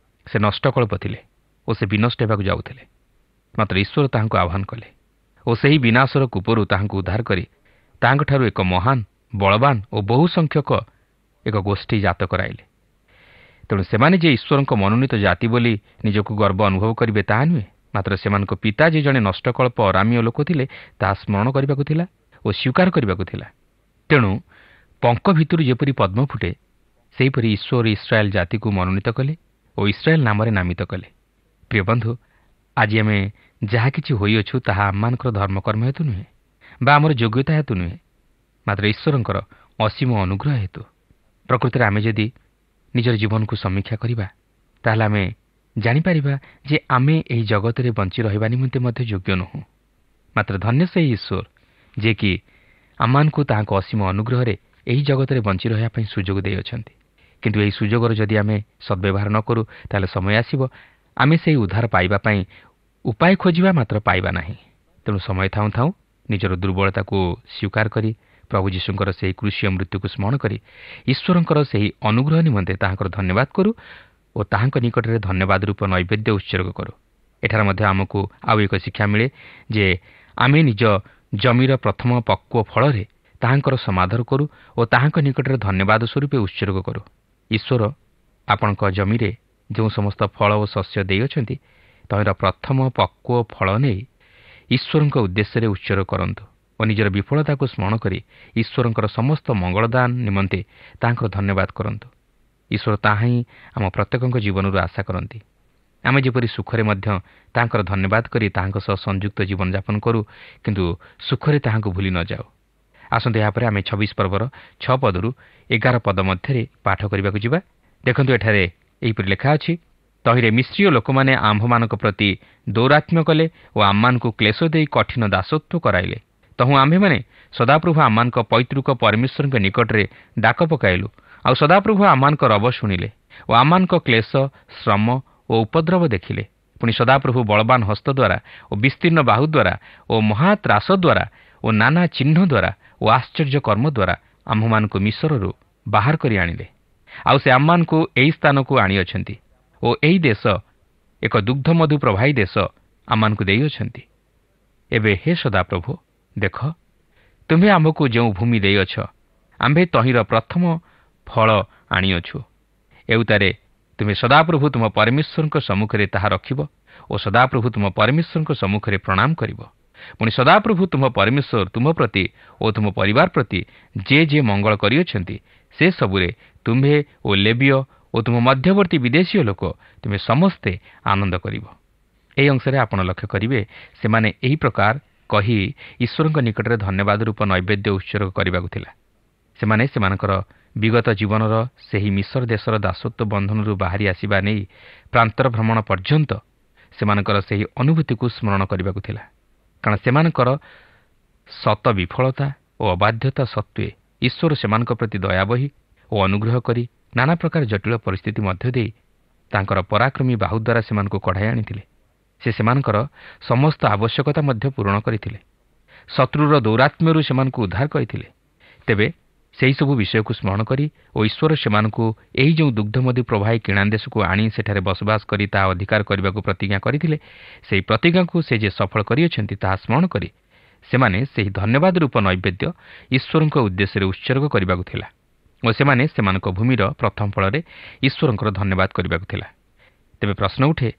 ସେ ନଷ୍ଟକଳ୍ପ ଥିଲେ ଓ ସେ ବିନଷ୍ଟ ହେବାକୁ ଯାଉଥିଲେ। ମାତ୍ର ଈଶ୍ୱର ତାହାଙ୍କୁ ଆହ୍ୱାନ କଲେ ଓ ସେହି ବିନାଶର କୂପରୁ ତାହାଙ୍କୁ ଉଦ୍ଧାର କରି ତାହାଙ୍କଠାରୁ ଏକ ମହାନ, ବଳବାନ ଓ ବହୁ ସଂଖ୍ୟକ ଏକ ଗୋଷ୍ଠୀ ଜାତ କରାଇଲେ। ତେଣୁ ସେମାନେ ଯେ ଈଶ୍ୱରଙ୍କ ମନୋନୀତ ଜାତି ବୋଲି ନିଜକୁ ଗର୍ବ ଅନୁଭବ କରିବେ ତାହା ନୁହେଁ, ମାତ୍ର ସେମାନଙ୍କ ପିତା ଯେ ଜଣେ ନଷ୍ଟକଳ୍ପ ଅରାମୀୟ ଲୋକ ଥିଲେ ତାହା ସ୍ମରଣ କରିବାକୁ ଥିଲା ଓ ସ୍ୱୀକାର କରିବାକୁ ଥିଲା। ତେଣୁ ପଙ୍କ ଭିତରୁ ଯେପରି ପଦ୍ମ ଫୁଟେ ସେହିପରି ଈଶ୍ୱର ଇସ୍ରାଏଲ୍ ଜାତିକୁ ମନୋନୀତ କଲେ ଓ ଇସ୍ରାଏଲ୍ ନାମରେ ନାମିତ କଲେ। ପ୍ରିୟ ବନ୍ଧୁ, ଆଜି ଆମେ ଯାହା କିଛି ହୋଇଅଛୁ ତାହା ଆମମାନଙ୍କର ଧର୍ମକର୍ମ ହେତୁ ନୁହେଁ ବା ଆମର ଯୋଗ୍ୟତା ହେତୁ ନୁହେଁ, ମାତ୍ର ଈଶ୍ୱରଙ୍କର ଅସୀମ ଅନୁଗ୍ରହ ହେତୁ। ପ୍ରକୃତରେ ଆମେ ଯଦି ନିଜର ଜୀବନକୁ ସମୀକ୍ଷା କରିବା ତାହେଲେ ଆମେ ଜାଣିପାରିବା ଯେ ଆମେ ଏହି ଜଗତରେ ବଞ୍ଚି ରହିବା ନିମନ୍ତେ ମଧ୍ୟ ଯୋଗ୍ୟ ନୁହଁ। ମାତ୍ର ଧନ୍ୟ ସେହି ଈଶ୍ୱର ଯିଏକି ଆମମାନଙ୍କୁ ତାହାଙ୍କ ଅସୀମ ଅନୁଗ୍ରହରେ ଏହି ଜଗତରେ ବଞ୍ଚି ରହିବା ପାଇଁ ସୁଯୋଗ ଦେଇଅଛନ୍ତି। କିନ୍ତୁ ଏହି ସୁଯୋଗର ଯଦି ଆମେ ସଦ୍ବ୍ୟବହାର ନ କରୁ ତାହେଲେ ସମୟ ଆସିବ ଆମେ ସେହି ଉଦ୍ଧାର ପାଇବା ପାଇଁ ଉପାୟ ଖୋଜିବା ମାତ୍ର ପାଇବା ନାହିଁ। ତେଣୁ ସମୟ ଥାଉଁ ଥାଉଁ ନିଜର ଦୁର୍ବଳତାକୁ ସ୍ୱୀକାର କରି ପ୍ରଭୁ ଯୀଶୁଙ୍କର ସେହି କୃଷୀୟ ମୃତ୍ୟୁକୁ ସ୍ମରଣ କରି ଈଶ୍ୱରଙ୍କର ସେହି ଅନୁଗ୍ରହ ନିମନ୍ତେ ତାହାଙ୍କର ଧନ୍ୟବାଦ କରୁ ଓ ତାହାଙ୍କ ନିକଟରେ ଧନ୍ୟବାଦ ରୂପ ନୈବେଦ୍ୟ ଉତ୍ସର୍ଗ କରୁ। ଏଠାରେ ମଧ୍ୟ ଆମକୁ ଆଉ ଏକ ଶିକ୍ଷା ମିଳେ ଯେ ଆମେ ନିଜ ଜମିର ପ୍ରଥମ ପକ୍ୱ ଫଳରେ ତାହାଙ୍କର ସମାଦର କରୁ ଓ ତାହାଙ୍କ ନିକଟରେ ଧନ୍ୟବାଦ ସ୍ୱରୂପେ ଉତ୍ସର୍ଗ କରୁ। ଈଶ୍ୱର ଆପଣଙ୍କ ଜମିରେ ଯେଉଁ ସମସ୍ତ ଫଳ ଓ ଶସ୍ୟ ଦେଇଅଛନ୍ତି ତହିଁର ପ୍ରଥମ ପକ୍ୱ ଫଳ ନେଇ ଈଶ୍ୱରଙ୍କ ଉଦ୍ଦେଶ୍ୟରେ ଉତ୍ସର୍ଗ କରନ୍ତୁ ଓ ନିଜର ବିଫଳତାକୁ ସ୍ମରଣ କରି ଈଶ୍ୱରଙ୍କର ସମସ୍ତ ମଙ୍ଗଳଦାନ ନିମନ୍ତେ ତାହାଙ୍କର ଧନ୍ୟବାଦ କରନ୍ତୁ। ଈଶ୍ୱର ତାହା ହିଁ ଆମ ପ୍ରତ୍ୟେକଙ୍କ ଜୀବନରୁ ଆଶା କରନ୍ତି। ଆମେ ଯେପରି ସୁଖରେ ମଧ୍ୟ ତାହାଙ୍କର ଧନ୍ୟବାଦ କରି ତାହାଙ୍କ ସହ ସଂଯୁକ୍ତ ଜୀବନଯାପନ କରୁ, କିନ୍ତୁ ସୁଖରେ ତାହାଙ୍କୁ ଭୁଲି ନ ଯାଉ। ଆସନ୍ତୁ ଏହାପରେ ଆମେ 26 ପର୍ବର 6 ପଦରୁ 11 ପଦ ମଧ୍ୟରେ ପାଠ କରିବାକୁ ଯିବା। ଦେଖନ୍ତୁ, ଏଠାରେ ଏହିପରି ଲେଖା ଅଛି, ତହିଁରେ ମିଶ୍ରୀୟ ଲୋକମାନେ ଆମ୍ଭମାନଙ୍କ ପ୍ରତି ଦୌରାତ୍ମ୍ୟ କଲେ ଓ ଆମମାନଙ୍କୁ କ୍ଲେଶ ଦେଇ କଠିନ ଦାସତ୍ୱ କରାଇଲେ। ତହୁଁ ଆମ୍ଭେମାନେ ସଦାପ୍ରଭୁ ଆମମାନଙ୍କ ପୈତୃକ ପରମେଶ୍ୱରଙ୍କ ନିକଟରେ ଡାକ ପକାଇଲୁ, ଆଉ ସଦାପ୍ରଭୁ ଆମମାନଙ୍କ ରବ ଶୁଣିଲେ ଓ ଆମମାନଙ୍କ କ୍ଲେଶ, ଶ୍ରମ ଓ ଉପଦ୍ରବ ଦେଖିଲେ। ପୁଣି ସଦାପ୍ରଭୁ ବଳବାନ ହସ୍ତ ଦ୍ୱାରା ଓ ବିସ୍ତୀର୍ଣ୍ଣ ବାହୁ ଦ୍ୱାରା ଓ ମହାତ୍ରାସ ଦ୍ୱାରା ଓ ନାନା ଚିହ୍ନ ଦ୍ୱାରା ଓ ଆଶ୍ଚର୍ଯ୍ୟ କର୍ମ ଦ୍ୱାରା ଆମ୍ଭମାନଙ୍କୁ ମିଶ୍ରରୁ ବାହାର କରି ଆଣିଲେ। ଆଉ ସେ ଆମମାନଙ୍କୁ ଏହି ସ୍ଥାନକୁ ଆଣିଅଛନ୍ତି ଓ ଏହି ଦେଶ ଏକ ଦୁଗ୍ଧମଧୁ ପ୍ରବାହୀ ଦେଶ ଆମମାନଙ୍କୁ ଦେଇଅଛନ୍ତି। ଏବେ ହେ ସଦାପ୍ରଭୁ, ଦେଖ, ତୁମ୍ଭେ ଆମ୍ଭକୁ ଯେଉଁ ଭୂମି ଦେଇଅଛ, ଆମ୍ଭେ ତହିଁର ପ୍ରଥମ ଫଳ ଆଣିଅଛୁ। ଏଉତାରେ ତୁମେ ସଦାପ୍ରଭୁ ତୁମ ପରମେଶ୍ୱରଙ୍କ ସମ୍ମୁଖରେ ତାହା ରଖିବ ଓ ସଦାପ୍ରଭୁ ତୁମ ପରମେଶ୍ୱରଙ୍କ ସମ୍ମୁଖରେ ପ୍ରଣାମ କରିବ। ପୁଣି ସଦାପ୍ରଭୁ ତୁମ ପରମେଶ୍ୱର ତୁମ ପ୍ରତି ଓ ତୁମ ପରିବାର ପ୍ରତି ଯେ ମଙ୍ଗଳ କରିଅଛନ୍ତି, ସେ ସବୁରେ ତୁମ୍ଭେ ଓ ଲେବିୟ ଓ ତୁମ ମଧ୍ୟବର୍ତ୍ତୀ ବିଦେଶୀୟ ଲୋକ ତୁମେ ସମସ୍ତେ ଆନନ୍ଦ କରିବ। ଏହି ଅଂଶରେ ଆପଣ ଲକ୍ଷ୍ୟ କରିବେ, ସେମାନେ ଏହି ପ୍ରକାର କହି ଈଶ୍ୱରଙ୍କ ନିକଟରେ ଧନ୍ୟବାଦ ରୂପ ନୈବେଦ୍ୟ ଉତ୍ସର୍ଗ କରିବାକୁ ଥିଲା। ସେମାନେ ସେମାନଙ୍କର ବିଗତ ଜୀବନର ସେହି ମିଶର ଦେଶର ଦାସତ୍ୱ ବନ୍ଧନରୁ ବାହାରି ଆସିବା ନେଇ ପ୍ରାନ୍ତର ଭ୍ରମଣ ପର୍ଯ୍ୟନ୍ତ ସେମାନଙ୍କର ସେହି ଅନୁଭୂତିକୁ ସ୍ମରଣ କରିବାକୁ ଥିଲା। କାରଣ ସେମାନଙ୍କର ଶତ ବିଫଳତା ଓ ଅବାଧ୍ୟତା ସତ୍ତ୍ୱେ ଈଶ୍ୱର ସେମାନଙ୍କ ପ୍ରତି ଦୟାବହୀ ଓ ଅନୁଗ୍ରହ କରି ନାନା ପ୍ରକାର ଜଟିଳ ପରିସ୍ଥିତି ମଧ୍ୟ ଦେଇ ତାଙ୍କର ପରାକ୍ରମୀ ବାହୁ ଦ୍ୱାରା ସେମାନଙ୍କୁ କଢ଼ାଇ ଆଣିଥିଲେ। ସେ ସେମାନଙ୍କର ସମସ୍ତ ଆବଶ୍ୟକତା ମଧ୍ୟ ପୂରଣ କରିଥିଲେ। ଶତ୍ରୁର ଦୌରାତ୍ମ୍ୟରୁ ସେମାନଙ୍କୁ ଉଦ୍ଧାର କରିଥିଲେ। ତେବେ ସେହିସବୁ ବିଷୟକୁ ସ୍ମରଣ କରି ଓ ଈଶ୍ୱର ସେମାନଙ୍କୁ ଏହି ଯେଉଁ ଦୁଗ୍ଧମଧୁ ପ୍ରବାହୀ କିଣା ଦେଶକୁ ଆଣି ସେଠାରେ ବସବାସ କରି ତାହା ଅଧିକାର କରିବାକୁ ପ୍ରତିଜ୍ଞା କରିଥିଲେ, ସେହି ପ୍ରତିଜ୍ଞାକୁ ସେ ଯେ ସଫଳ କରିଅଛନ୍ତି ତାହା ସ୍ମରଣ କରି ସେମାନେ ସେହି ଧନ୍ୟବାଦ ରୂପ ନୈବେଦ୍ୟ ଈଶ୍ୱରଙ୍କ ଉଦ୍ଦେଶ୍ୟରେ ଉତ୍ସର୍ଗ କରିବାକୁ ଥିଲା ଓ ସେମାନେ ସେମାନଙ୍କ ଭୂମିର ପ୍ରଥମ ଫଳରେ ଈଶ୍ୱରଙ୍କର ଧନ୍ୟବାଦ କରିବାକୁ ଥିଲା। ତେବେ ପ୍ରଶ୍ନ ଉଠେ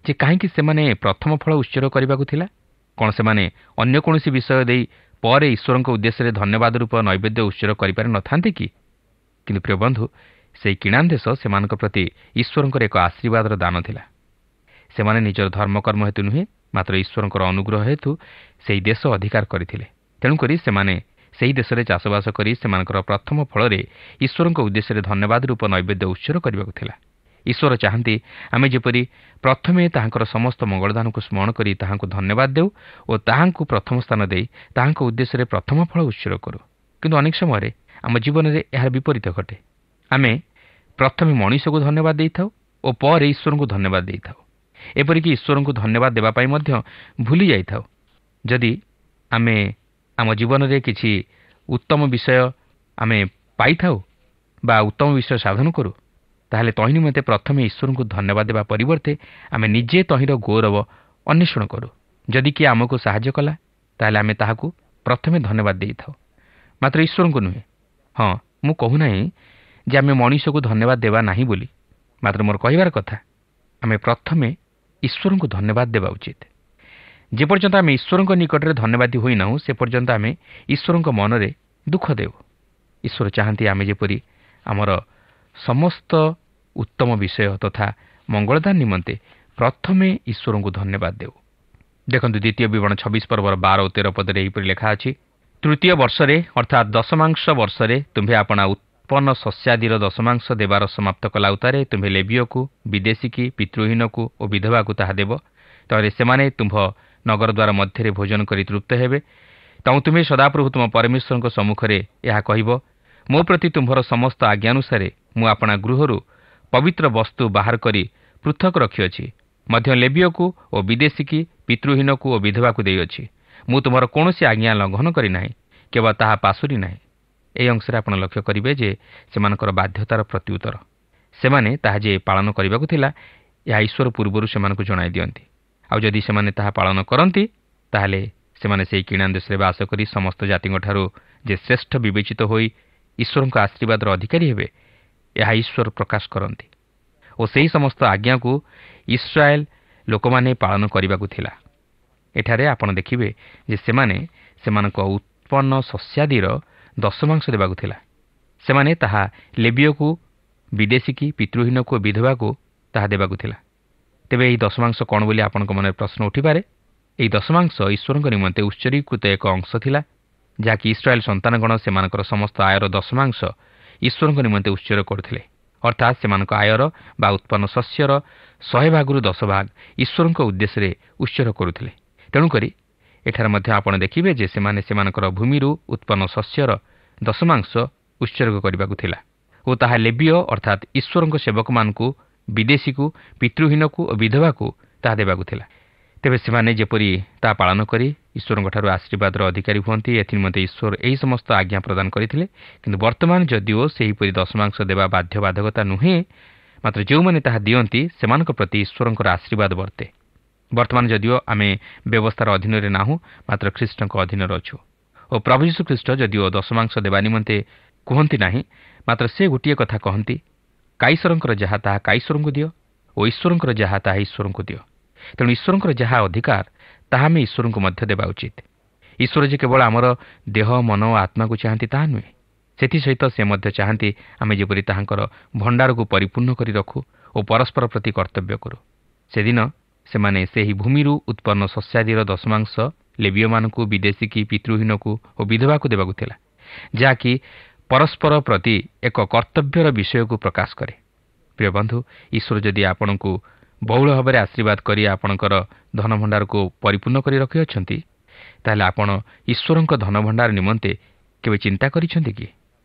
ଯେ କାହିଁକି ସେମାନେ ପ୍ରଥମ ଫଳ ଉତ୍ସର୍ଗ କରିବାକୁ ଥିଲା? କ'ଣ ସେମାନେ ଅନ୍ୟ କୌଣସି ବିଷୟ ଦେଇ ପରେ ଈଶ୍ୱରଙ୍କ ଉଦ୍ଦେଶ୍ୟରେ ଧନ୍ୟବାଦ ରୂପ ନୈବେଦ୍ୟ ଉତ୍ସର୍ଗ କରିପାରି ନଥାନ୍ତି କି? କିନ୍ତୁ ପ୍ରିୟ ବନ୍ଧୁ, ସେହି କିଣା ଦେଶ ସେମାନଙ୍କ ପ୍ରତି ଈଶ୍ୱରଙ୍କର ଏକ ଆଶୀର୍ବାଦର ଦାନ ଥିଲା। ସେମାନେ ନିଜର ଧର୍ମକର୍ମ ହେତୁ ନୁହେଁ, ମାତ୍ର ଈଶ୍ୱରଙ୍କର ଅନୁଗ୍ରହ ହେତୁ ସେହି ଦେଶ ଅଧିକାର କରିଥିଲେ। ତେଣୁକରି ସେମାନେ ସେହି ଦେଶରେ ଚାଷବାସ କରି ସେମାନଙ୍କର ପ୍ରଥମ ଫଳରେ ଈଶ୍ୱରଙ୍କ ଉଦ୍ଦେଶ୍ୟରେ ଧନ୍ୟବାଦ ରୂପ ନୈବେଦ୍ୟ ଉତ୍ସର୍ଗ କରିବାକୁ ଥିଲା। ଈଶ୍ୱର ଚାହାନ୍ତି ଆମେ ଯେପରି ପ୍ରଥମେ ତାହାଙ୍କର ସମସ୍ତ ମଙ୍ଗଳଦାନକୁ ସ୍ମରଣ କରି ତାହାଙ୍କୁ ଧନ୍ୟବାଦ ଦେଉ ଓ ତାହାଙ୍କୁ ପ୍ରଥମ ସ୍ଥାନ ଦେଇ ତାହାଙ୍କ ଉଦ୍ଦେଶ୍ୟରେ ପ୍ରଥମ ଫଳ ଉତ୍ସର୍ଗ କରୁ। କିନ୍ତୁ ଅନେକ ସମୟରେ ଆମ ଜୀବନରେ ଏହାର ବିପରୀତ ଘଟେ। ଆମେ ପ୍ରଥମେ ମଣିଷକୁ ଧନ୍ୟବାଦ ଦେଇଥାଉ ଓ ପରେ ଈଶ୍ୱରଙ୍କୁ ଧନ୍ୟବାଦ ଦେଇଥାଉ। ଏପରିକି ଈଶ୍ୱରଙ୍କୁ ଧନ୍ୟବାଦ ଦେବା ପାଇଁ ମଧ୍ୟ ଭୁଲି ଯାଇଥାଉ। ଯଦି ଆମେ ଆମ ଜୀବନରେ କିଛି ଉତ୍ତମ ବିଷୟ ଆମେ ପାଇଥାଉ ବା ଉତ୍ତମ ବିଷୟ ସାଧନ କରୁ, ତାହେଲେ ତହିଁ ନିମନ୍ତେ ପ୍ରଥମେ ଈଶ୍ୱରଙ୍କୁ ଧନ୍ୟବାଦ ଦେବା ପରିବର୍ତ୍ତେ ଆମେ ନିଜେ ତହିଁର ଗୌରବ ଅନ୍ୱେଷଣ କରୁ। ଯଦି କିଏ ଆମକୁ ସାହାଯ୍ୟ କଲା, ତାହେଲେ ଆମେ ତାହାକୁ ପ୍ରଥମେ ଧନ୍ୟବାଦ ଦେଇଥାଉ, ମାତ୍ର ଈଶ୍ୱରଙ୍କୁ ନୁହେଁ। ହଁ, ମୁଁ କହୁନାହିଁ ଯେ ଆମେ ମଣିଷକୁ ଧନ୍ୟବାଦ ଦେବା ନାହିଁ ବୋଲି, ମାତ୍ର ମୋର କହିବାର କଥା, ଆମେ ପ୍ରଥମେ ଈଶ୍ୱରଙ୍କୁ ଧନ୍ୟବାଦ ଦେବା ଉଚିତ। ଯେପର୍ଯ୍ୟନ୍ତ ଆମେ ଈଶ୍ୱରଙ୍କ ନିକଟରେ ଧନ୍ୟବାଦୀ ହୋଇନାହୁଁ, ସେ ପର୍ଯ୍ୟନ୍ତ ଆମେ ଈଶ୍ୱରଙ୍କ ମନରେ ଦୁଃଖ ଦେଉ। ଈଶ୍ୱର ଚାହାନ୍ତି ଆମେ ଯେପରି ଆମର ସମସ୍ତ ଉତ୍ତମ ବିଷୟ ତଥା ମଙ୍ଗଳଦାନ ନିମନ୍ତେ ପ୍ରଥମେ ଈଶ୍ୱରଙ୍କୁ ଧନ୍ୟବାଦ ଦେଉ। ଦେଖନ୍ତୁ, ଦ୍ୱିତୀୟ ବିବରଣ 26 ପର୍ବର 12 ଓ 13 ପଦରେ ଏହିପରି ଲେଖା ଅଛି, ତୃତୀୟ ବର୍ଷରେ ଅର୍ଥାତ୍ ଦଶମାଂଶ ବର୍ଷରେ ତୁମ୍ଭେ ଆପଣା ଉତ୍ପନ୍ନ ଶସ୍ୟାଦିର ଦଶମାଂଶ ଦେବାର ସମାପ୍ତ କଲା ଉତ୍ତାରେ ତୁମ୍ଭେ ଲେବିୟକୁ, ବିଦେଶୀକି, ପିତୃହୀନକୁ ଓ ବିଧବାକୁ ତାହା ଦେବ। ତାପରେ ସେମାନେ ତୁମ୍ଭ ନଗରଦ୍ୱାର ମଧ୍ୟରେ ଭୋଜନ କରି ତୃପ୍ତ ହେବେ। ତେଣୁ ତୁମେ ସଦାପ୍ରଭୁ ତୁମ ପରମେଶ୍ୱରଙ୍କ ସମ୍ମୁଖରେ ଏହା କହିବ, ମୋ ପ୍ରତି ତୁମ୍ଭର ସମସ୍ତ ଆଜ୍ଞାନୁସାରେ ମୁଁ ଆପଣା ଗୃହରୁ ପବିତ୍ର ବସ୍ତୁ ବାହାର କରି ପୃଥକ ରଖିଅଛି, ମଧ୍ୟ ଲେବିୟକୁ ଓ ବିଦେଶୀକି, ପିତୃହୀନକୁ ଓ ବିଧବାକୁ ଦେଇଅଛି। ମୁଁ ତୁମର କୌଣସି ଆଜ୍ଞା ଲଙ୍ଘନ କରିନାହିଁ, କେବଳ ତାହା ପାଶୋରି ନାହିଁ। ଏହି ଅଂଶରେ ଆପଣ ଲକ୍ଷ୍ୟ କରିବେ ଯେ ସେମାନଙ୍କର ବାଧ୍ୟତାର ପ୍ରତ୍ୟୁତ୍ତର ସେମାନେ ତାହା ଯେ ପାଳନ କରିବାକୁ ଥିଲା, ଏହା ଈଶ୍ୱର ପୂର୍ବରୁ ସେମାନଙ୍କୁ ଜଣାଇ ଦିଅନ୍ତି। ଆଉ ଯଦି ସେମାନେ ତାହା ପାଳନ କରନ୍ତି, ତାହେଲେ ସେମାନେ ସେହି କିଣା ଦେଶରେ ବାସ କରି ସମସ୍ତ ଜାତିଙ୍କଠାରୁ ଯେ ଶ୍ରେଷ୍ଠ ବିବେଚିତ ହୋଇ ଈଶ୍ୱରଙ୍କ ଆଶୀର୍ବାଦର ଅଧିକାରୀ ହେବେ, ଏହା ଈଶ୍ୱର ପ୍ରକାଶ କରନ୍ତି ଓ ସେହି ସମସ୍ତ ଆଜ୍ଞାକୁ ଇସ୍ରାଏଲ ଲୋକମାନେ ପାଳନ କରିବାକୁ ଥିଲା। ଏଠାରେ ଆପଣ ଦେଖିବେ ଯେ ସେମାନେ ସେମାନଙ୍କ ଉତ୍ପନ୍ନ ଶସ୍ୟାଦିର ଦଶମାଂଶ ଦେବାକୁ ଥିଲା। ସେମାନେ ତାହା ଲେବିୟକୁ, ବିଦେଶୀକି, ପିତୃହୀନକୁ ଓ ବିଧବାକୁ ତାହା ଦେବାକୁ ଥିଲା। ତେବେ ଏହି ଦଶମାଂଶ କ'ଣ ବୋଲି ଆପଣଙ୍କ ମନରେ ପ୍ରଶ୍ନ ଉଠିପାରେ? ଏହି ଦଶମାଂଶ ଈଶ୍ୱରଙ୍କ ନିମନ୍ତେ ଉତ୍ସର୍ଗୀକୃତ ଏକ ଅଂଶ ଥିଲା, ଯାହାକି ଇସ୍ରାଏଲ ସନ୍ତାନଗଣ ସେମାନଙ୍କର ସମସ୍ତ ଆୟର ଦଶମାଂଶ ଈଶ୍ୱରଙ୍କ ନିମନ୍ତେ ଉତ୍ସର୍ଗ କରୁଥିଲେ। ଅର୍ଥାତ୍ ସେମାନଙ୍କ ଆୟର ବା ଉତ୍ପନ୍ନ ଶସ୍ୟର 100 ଭାଗରୁ 10 ଭାଗ ଈଶ୍ୱରଙ୍କ ଉଦ୍ଦେଶ୍ୟରେ ଉତ୍ସର୍ଗ କରୁଥିଲେ। ତେଣୁକରି ଏଠାରେ ମଧ୍ୟ ଆପଣ ଦେଖିବେ ଯେ ସେମାନେ ସେମାନଙ୍କର ଭୂମିରୁ ଉତ୍ପନ୍ନ ଶସ୍ୟର ଦଶମାଂଶ ଉତ୍ସର୍ଗ କରିବାକୁ ଥିଲା ଓ ତାହା ଲେବିୟ ଅର୍ଥାତ୍ ଈଶ୍ୱରଙ୍କ ସେବକମାନଙ୍କୁ, ବିଦେଶୀକୁ, ପିତୃହୀନକୁ ଓ ବିଧବାକୁ ତାହା ଦେବାକୁ ଥିଲା। ତେବେ ସେମାନେ ଯେପରି ତାହା ପାଳନ କରି ଈଶ୍ୱରଙ୍କଠାରୁ ଆଶୀର୍ବାଦର ଅଧିକାରୀ ହୁଅନ୍ତି, ଏଥିନିମନ୍ତେ ଈଶ୍ୱର ଏହି ସମସ୍ତ ଆଜ୍ଞା ପ୍ରଦାନ କରିଥିଲେ। କିନ୍ତୁ ବର୍ତ୍ତମାନ ଯଦିଓ ସେହିପରି ଦଶମାଂଶ ଦେବା ବାଧ୍ୟବାଧକତା ନୁହେଁ, ମାତ୍ର ଯେଉଁମାନେ ତାହା ଦିଅନ୍ତି ସେମାନଙ୍କ ପ୍ରତି ଈଶ୍ୱରଙ୍କର ଆଶୀର୍ବାଦ ବର୍ତ୍ତେ। ବର୍ତ୍ତମାନ ଯଦିଓ ଆମେ ବ୍ୟବସ୍ଥାର ଅଧୀନରେ ନାହୁଁ ମାତ୍ର ଖ୍ରୀଷ୍ଟଙ୍କ ଅଧୀନରେ ଅଛୁ ଓ ପ୍ରଭୁ ଯୀଶୁଖ୍ରୀଷ୍ଟ ଯଦିଓ ଦଶମାଂଶ ଦେବା ନିମନ୍ତେ କୁହନ୍ତି ନାହିଁ ମାତ୍ର ସେ ଗୋଟିଏ କଥା କହନ୍ତି, କାଇସରଙ୍କର ଯାହା ତାହା କାଇସରଙ୍କୁ ଦିଅ ଓ ଈଶ୍ୱରଙ୍କର ଯାହା ତାହା ଈଶ୍ୱରଙ୍କୁ ଦିଅ। ତେଣୁ ଈଶ୍ୱରଙ୍କର ଯାହା ଅଧିକାର ତାହା ଆମେ ଈଶ୍ୱରଙ୍କୁ ମଧ୍ୟ ଦେବା ଉଚିତ। ଈଶ୍ୱର ଯେ କେବଳ ଆମର ଦେହ ମନ ଓ ଆତ୍ମାକୁ ଚାହାନ୍ତି ତାହା ନୁହେଁ, ସେଥିସହିତ ସେ ମଧ୍ୟ ଚାହାନ୍ତି ଆମେ ଯେପରି ତାହାଙ୍କର ଭଣ୍ଡାରକୁ ପରିପୂର୍ଣ୍ଣ କରି ରଖୁ ଓ ପରସ୍ପର ପ୍ରତି କର୍ତ୍ତବ୍ୟ କରୁ। ସେଦିନ ସେମାନେ ସେହି ଭୂମିରୁ ଉତ୍ପନ୍ନ ଶସ୍ୟାଦିର ଦଶମାଂଶ ଲେବୀୟମାନଙ୍କୁ, ବିଦେଶୀକି, ପିତୃହୀନକୁ ଓ ବିଧବାକୁ ଦେବାକୁ ଥିଲା, ଯାହାକି ପରସ୍ପର ପ୍ରତି ଏକ କର୍ତ୍ତବ୍ୟର ବିଷୟକୁ ପ୍ରକାଶ କରେ। ପ୍ରିୟ ବନ୍ଧୁ, ଈଶ୍ୱର ଯଦି ଆପଣଙ୍କୁ ବହୁଳ ଭାବରେ ଆଶୀର୍ବାଦ କରି ଆପଣଙ୍କର ଧନଭଣ୍ଡାରକୁ ପରିପୂର୍ଣ୍ଣ କରି ରଖିଅଛନ୍ତି, ତାହେଲେ ଆପଣ ଈଶ୍ୱରଙ୍କ ଧନଭଣ୍ଡାର ନିମନ୍ତେ କେବେ ଚିନ୍ତା କରିଛନ୍ତି କି?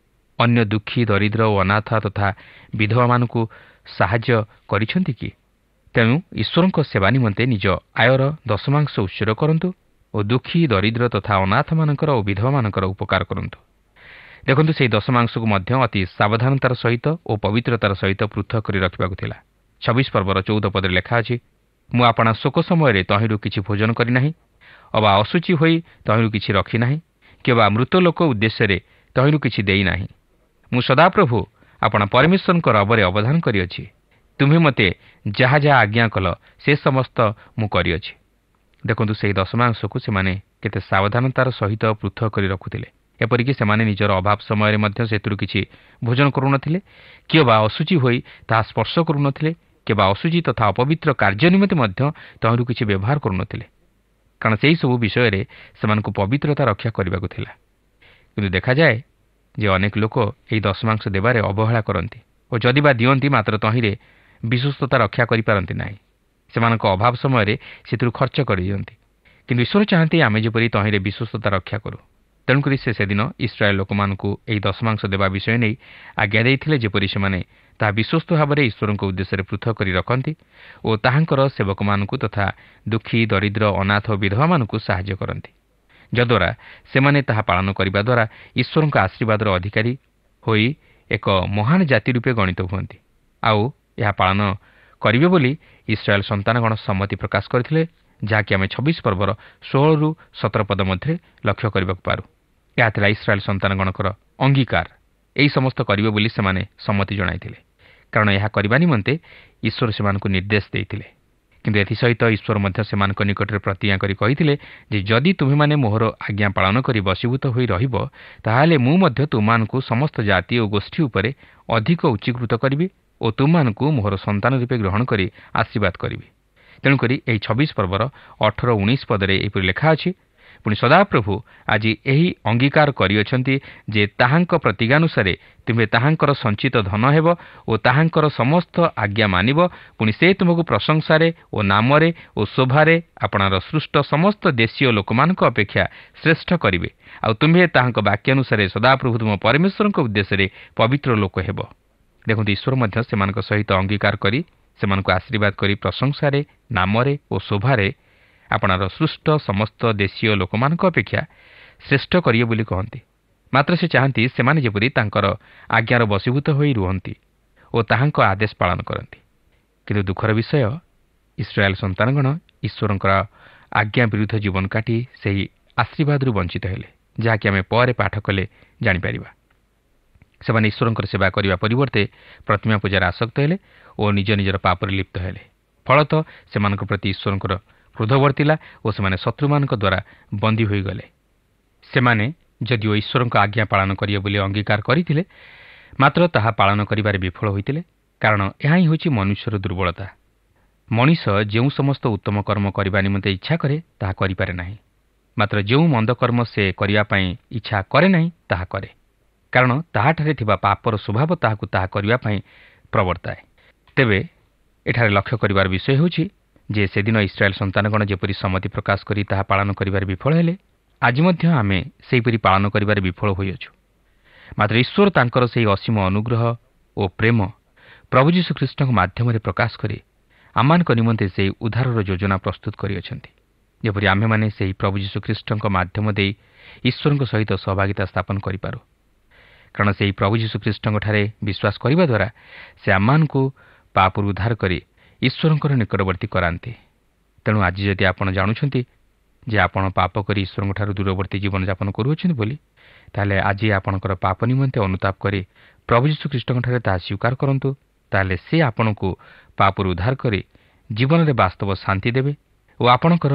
ଅନ୍ୟ ଦୁଃଖୀ, ଦରିଦ୍ର ଓ ଅନାଥ ତଥା ବିଧବାମାନଙ୍କୁ ସାହାଯ୍ୟ କରିଛନ୍ତି କି? ତେଣୁ ଈଶ୍ୱରଙ୍କ ସେବା ନିମନ୍ତେ ନିଜ ଆୟର ଦଶମାଂଶ ଉତ୍ସର୍ଗ କରନ୍ତୁ ଓ ଦୁଃଖୀ, ଦରିଦ୍ର ତଥା ଅନାଥମାନଙ୍କର ଓ ବିଧବାମାନଙ୍କର ଉପକାର କରନ୍ତୁ। ଦେଖନ୍ତୁ, ସେହି ଦଶମାଂଶକୁ ମଧ୍ୟ ଅତି ସାବଧାନତାର ସହିତ ଓ ପବିତ୍ରତାର ସହିତ ପୃଥକ କରି ରଖିବାକୁ ଥିଲା। 26 ପର୍ବର 14 ପଦରେ ଲେଖା ଅଛି, ମୁଁ ଆପଣା ଶୋକ ସମୟରେ ତହିଁରୁ କିଛି ଭୋଜନ କରିନାହିଁ, ଅବା ଅଶୁଚି ହୋଇ ତହିଁରୁ କିଛି ରଖିନାହିଁ, କିମ୍ବା ମୃତ ଲୋକ ଉଦ୍ଦେଶ୍ୟରେ ତହିଁରୁ କିଛି ଦେଇନାହିଁ। ମୁଁ ସଦାପ୍ରଭୁ ଆପଣା ପରମେଶ୍ୱରଙ୍କ ରବରେ ଅବଧାନ କରିଅଛି। ତୁମ୍ଭେ ମୋତେ ଯାହା ଯାହା ଆଜ୍ଞା କଲ ସେ ସମସ୍ତ ମୁଁ କରିଅଛି। ଦେଖନ୍ତୁ, ସେହି ଦଶମାଂଶକୁ ସେମାନେ କେତେ ସାବଧାନତାର ସହିତ ପୃଥକ କରି ରଖୁଥିଲେ। ଏପରିକି ସେମାନେ ନିଜର ଅଭାବ ସମୟରେ ମଧ୍ୟ ସେଥିରୁ କିଛି ଭୋଜନ କରୁନଥିଲେ, କିମ୍ବା ଅଶୁଚି ହୋଇ ତାହା ସ୍ପର୍ଶ କରୁନଥିଲେ, କିମ୍ବା ଅଶୁଚି ତଥା ଅପବିତ୍ର କାର୍ଯ୍ୟ ନିମନ୍ତେ ମଧ୍ୟ ତହିଁରୁ କିଛି ବ୍ୟବହାର କରୁନଥିଲେ, କାରଣ ସେହିସବୁ ବିଷୟରେ ସେମାନଙ୍କୁ ପବିତ୍ରତା ରକ୍ଷା କରିବାକୁ ଥିଲା। କିନ୍ତୁ ଦେଖାଯାଏ ଯେ ଅନେକ ଲୋକ ଏହି ଦଶମାଂଶ ଦେବାରେ ଅବହେଳା କରନ୍ତି ଓ ଯଦି ବା ଦିଅନ୍ତି ମାତ୍ର ତହିଁରେ ବିଶ୍ୱସ୍ତତା ରକ୍ଷା କରିପାରନ୍ତି ନାହିଁ। ସେମାନଙ୍କ ଅଭାବ ସମୟରେ ସେଥିରୁ ଖର୍ଚ୍ଚ କରିଦିଅନ୍ତି। କିନ୍ତୁ ଈଶ୍ୱର ଚାହାନ୍ତି ଆମେ ଯେପରି ତହିଁରେ ବିଶ୍ୱସ୍ତତା ରକ୍ଷା କରୁ। ତେଣୁକରି ସେ ସେଦିନ ଇସ୍ରାଏଲ ଲୋକମାନଙ୍କୁ ଏହି ଦଶମାଂଶ ଦେବା ବିଷୟ ନେଇ ଆଜ୍ଞା ଦେଇଥିଲେ, ଯେପରି ସେମାନେ ତାହା ବିଶ୍ୱସ୍ତ ଭାବରେ ଈଶ୍ୱରଙ୍କ ଉଦ୍ଦେଶ୍ୟରେ ପୃଥକ କରି ରଖନ୍ତି ଓ ତାହାଙ୍କର ସେବକମାନଙ୍କୁ ତଥା ଦୁଃଖୀ, ଦରିଦ୍ର, ଅନାଥ ଓ ବିଧବାମାନଙ୍କୁ ସାହାଯ୍ୟ କରନ୍ତି, ଯଦ୍ୱାରା ସେମାନେ ତାହା ପାଳନ କରିବା ଦ୍ୱାରା ଈଶ୍ୱରଙ୍କ ଆଶୀର୍ବାଦର ଅଧିକାରୀ ହୋଇ ଏକ ମହାନ ଜାତି ରୂପେ ଗଣିତ ହୁଅନ୍ତି। ଆଉ ଏହା ପାଳନ କରିବେ ବୋଲି ଇସ୍ରାଏଲ ସନ୍ତାନଗଣ ସମ୍ମତି ପ୍ରକାଶ କରିଥିଲେ, ଯାହାକି ଆମେ 26 ପର୍ବର 16ରୁ 17 ପଦ ମଧ୍ୟରେ ଲକ୍ଷ୍ୟ କରିବାକୁ ପାରୁ। ଏହା ଥିଲା ଇସ୍ରାଏଲ ସନ୍ତାନଗଣଙ୍କର ଅଙ୍ଗୀକାର। ଏହି ସମସ୍ତ କରିବେ ବୋଲି ସେମାନେ ସମ୍ମତି ଜଣାଇଥିଲେ, କାରଣ ଏହା କରିବା ନିମନ୍ତେ ଈଶ୍ୱର ସେମାନଙ୍କୁ ନିର୍ଦ୍ଦେଶ ଦେଇଥିଲେ। କିନ୍ତୁ ଏଥିସହିତ ଈଶ୍ୱର ମଧ୍ୟ ସେମାନଙ୍କ ନିକଟରେ ପ୍ରତିଜ୍ଞା କରି କହିଥିଲେ ଯେ ଯଦି ତୁମେମାନେ ମୋହର ଆଜ୍ଞା ପାଳନ କରି ବଶୀଭୂତ ହୋଇ ରହିବ, ତାହେଲେ ମୁଁ ମଧ୍ୟ ତୁମମାନଙ୍କୁ ସମସ୍ତ ଜାତି ଓ ଗୋଷ୍ଠୀ ଉପରେ ଅଧିକ ଉଚ୍ଚୀକୃତ କରିବି ଓ ତୁମମାନଙ୍କୁ ମୋହର ସନ୍ତାନ ରୂପେ ଗ୍ରହଣ କରି ଆଶୀର୍ବାଦ କରିବି। ତେଣୁକରି ଏହି 26 ପର୍ବର 18-19 ପଦରେ ଏହିପରି ଲେଖା ଅଛି, ପୁଣି ସଦାପ୍ରଭୁ ଆଜି ଏହି ଅଙ୍ଗୀକାର କରିଅଛନ୍ତି ଯେ ତାହାଙ୍କ ପ୍ରତିଜ୍ଞାନୁସାରେ ତୁମେ ତାହାଙ୍କର ସଞ୍ଚିତ ଧନ ହେବ ଓ ତାହାଙ୍କର ସମସ୍ତ ଆଜ୍ଞା ମାନିବ। ପୁଣି ସେ ତୁମକୁ ପ୍ରଶଂସାରେ ଓ ନାମରେ ଓ ଶୋଭାରେ ଆପଣାର ସୃଷ୍ଟ ସମସ୍ତ ଦେଶୀୟ ଲୋକମାନଙ୍କ ଅପେକ୍ଷା ଶ୍ରେଷ୍ଠ କରିବେ। ଆଉ ତୁମ୍ଭେ ତାହାଙ୍କ ବାକ୍ୟାନୁସାରେ ସଦାପ୍ରଭୁ ତୁମ ପରମେଶ୍ୱରଙ୍କ ଉଦ୍ଦେଶ୍ୟରେ ପବିତ୍ର ଲୋକ ହେବ। ଦେଖନ୍ତୁ, ଈଶ୍ୱର ମଧ୍ୟ ସେମାନଙ୍କ ସହିତ ଅଙ୍ଗୀକାର କରି ସେମାନଙ୍କୁ ଆଶୀର୍ବାଦ କରି ପ୍ରଶଂସାରେ, ନାମରେ ଓ ଶୋଭାରେ ଆପଣାର ସୃଷ୍ଟ ସମସ୍ତ ଦେଶୀୟ ଲୋକମାନଙ୍କ ଅପେକ୍ଷା ଶ୍ରେଷ୍ଠ କରିବେ ବୋଲି କହନ୍ତି। ମାତ୍ର ସେ ଚାହାନ୍ତି ସେମାନେ ଯେପରି ତାଙ୍କର ଆଜ୍ଞାର ବଶୀଭୂତ ହୋଇ ରୁହନ୍ତି ଓ ତାହାଙ୍କ ଆଦେଶ ପାଳନ କରନ୍ତି। କିନ୍ତୁ ଦୁଃଖର ବିଷୟ, ଇସ୍ରାଏଲ ସନ୍ତାନଗଣ ଈଶ୍ୱରଙ୍କର ଆଜ୍ଞା ବିରୁଦ୍ଧ ଜୀବନ କାଟି ସେହି ଆଶୀର୍ବାଦରୁ ବଞ୍ଚିତ ହେଲେ, ଯାହାକି ଆମେ ପରେ ପାଠ କଲେ ଜାଣିପାରିବା। ସେମାନେ ଈଶ୍ୱରଙ୍କର ସେବା କରିବା ପରିବର୍ତ୍ତେ ପ୍ରତିମା ପୂଜାରେ ଆସକ୍ତ ହେଲେ ଓ ନିଜ ନିଜର ପାପରେ ଲିପ୍ତ ହେଲେ। ଫଳତଃ ସେମାନଙ୍କ ପ୍ରତି ଈଶ୍ୱରଙ୍କର କ୍ରୋଧ ବର୍ତ୍ତିଲା ଓ ସେମାନେ ଶତ୍ରୁମାନଙ୍କ ଦ୍ୱାରା ବନ୍ଦୀ ହୋଇଗଲେ। ସେମାନେ ଯଦିଓ ଈଶ୍ୱରଙ୍କ ଆଜ୍ଞା ପାଳନ କରିବେ ବୋଲି ଅଙ୍ଗୀକାର କରିଥିଲେ, ମାତ୍ର ତାହା ପାଳନ କରିବାରେ ବିଫଳ ହୋଇଥିଲେ, କାରଣ ଏହା ହିଁ ହେଉଛି ମନୁଷ୍ୟର ଦୁର୍ବଳତା। ମଣିଷ ଯେଉଁ ସମସ୍ତ ଉତ୍ତମ କର୍ମ କରିବା ନିମନ୍ତେ ଇଚ୍ଛା କରେ ତାହା କରିପାରେ ନାହିଁ, ମାତ୍ର ଯେଉଁ ମନ୍ଦ କର୍ମ ସେ କରିବା ପାଇଁ ଇଚ୍ଛା କରେ ନାହିଁ ତାହା କରେ, କାରଣ ତାହାଠାରେ ଥିବା ପାପର ସ୍ୱଭାବ ତାହାକୁ ତାହା କରିବା ପାଇଁ ପ୍ରବର୍ତ୍ତାଏ। ତେବେ ଏଠାରେ ଲକ୍ଷ୍ୟ କରିବାର ବିଷୟ ହେଉଛି ଯେ ସେଦିନ ଇସ୍ରାଏଲ ସନ୍ତାନଗଣ ଯେପରି ସମ୍ମତି ପ୍ରକାଶ କରି ତାହା ପାଳନ କରିବାରେ ବିଫଳ ହେଲେ, ଆଜି ମଧ୍ୟ ଆମେ ସେହିପରି ପାଳନ କରିବାରେ ବିଫଳ ହୋଇଅଛୁ। ମାତ୍ର ଈଶ୍ୱର ତାଙ୍କର ସେହି ଅସୀମ ଅନୁଗ୍ରହ ଓ ପ୍ରେମ ପ୍ରଭୁ ଯୀଶୁଖ୍ରୀଷ୍ଟଙ୍କ ମାଧ୍ୟମରେ ପ୍ରକାଶ କରି ଆମମାନଙ୍କ ନିମନ୍ତେ ସେହି ଉଦ୍ଧାରର ଯୋଜନା ପ୍ରସ୍ତୁତ କରିଅଛନ୍ତି, ଯେପରି ଆମ୍ଭେମାନେ ସେହି ପ୍ରଭୁ ଯୀଶୁଖ୍ରୀଷ୍ଟଙ୍କ ମାଧ୍ୟମ ଦେଇ ଈଶ୍ୱରଙ୍କ ସହିତ ସହଭାଗିତା ସ୍ଥାପନ କରିପାରୁ। କାରଣ ସେହି ପ୍ରଭୁ ଯୀଶୁଖ୍ରୀଷ୍ଟଙ୍କଠାରେ ବିଶ୍ୱାସ କରିବା ଦ୍ୱାରା ସେ ଆମମାନଙ୍କୁ ପାପରୁ ଉଦ୍ଧାର କରି ଈଶ୍ୱରଙ୍କର ନିକଟବର୍ତ୍ତୀ କରାନ୍ତି। ତେଣୁ ଆଜି ଯଦି ଆପଣ ଜାଣୁଛନ୍ତି ଯେ ଆପଣ ପାପ କରି ଈଶ୍ୱରଙ୍କଠାରୁ ଦୂରବର୍ତ୍ତୀ ଜୀବନଯାପନ କରୁଅଛନ୍ତି ବୋଲି, ତାହେଲେ ଆଜି ଆପଣଙ୍କର ପାପ ନିମନ୍ତେ ଅନୁତାପ କରି ପ୍ରଭୁ ଯୀଶୁଖ୍ରୀଷ୍ଟଙ୍କଠାରେ ତାହା ସ୍ୱୀକାର କରନ୍ତୁ। ତାହେଲେ ସେ ଆପଣଙ୍କୁ ପାପରୁ ଉଦ୍ଧାର କରି ଜୀବନରେ ବାସ୍ତବ ଶାନ୍ତି ଦେବେ ଓ ଆପଣଙ୍କର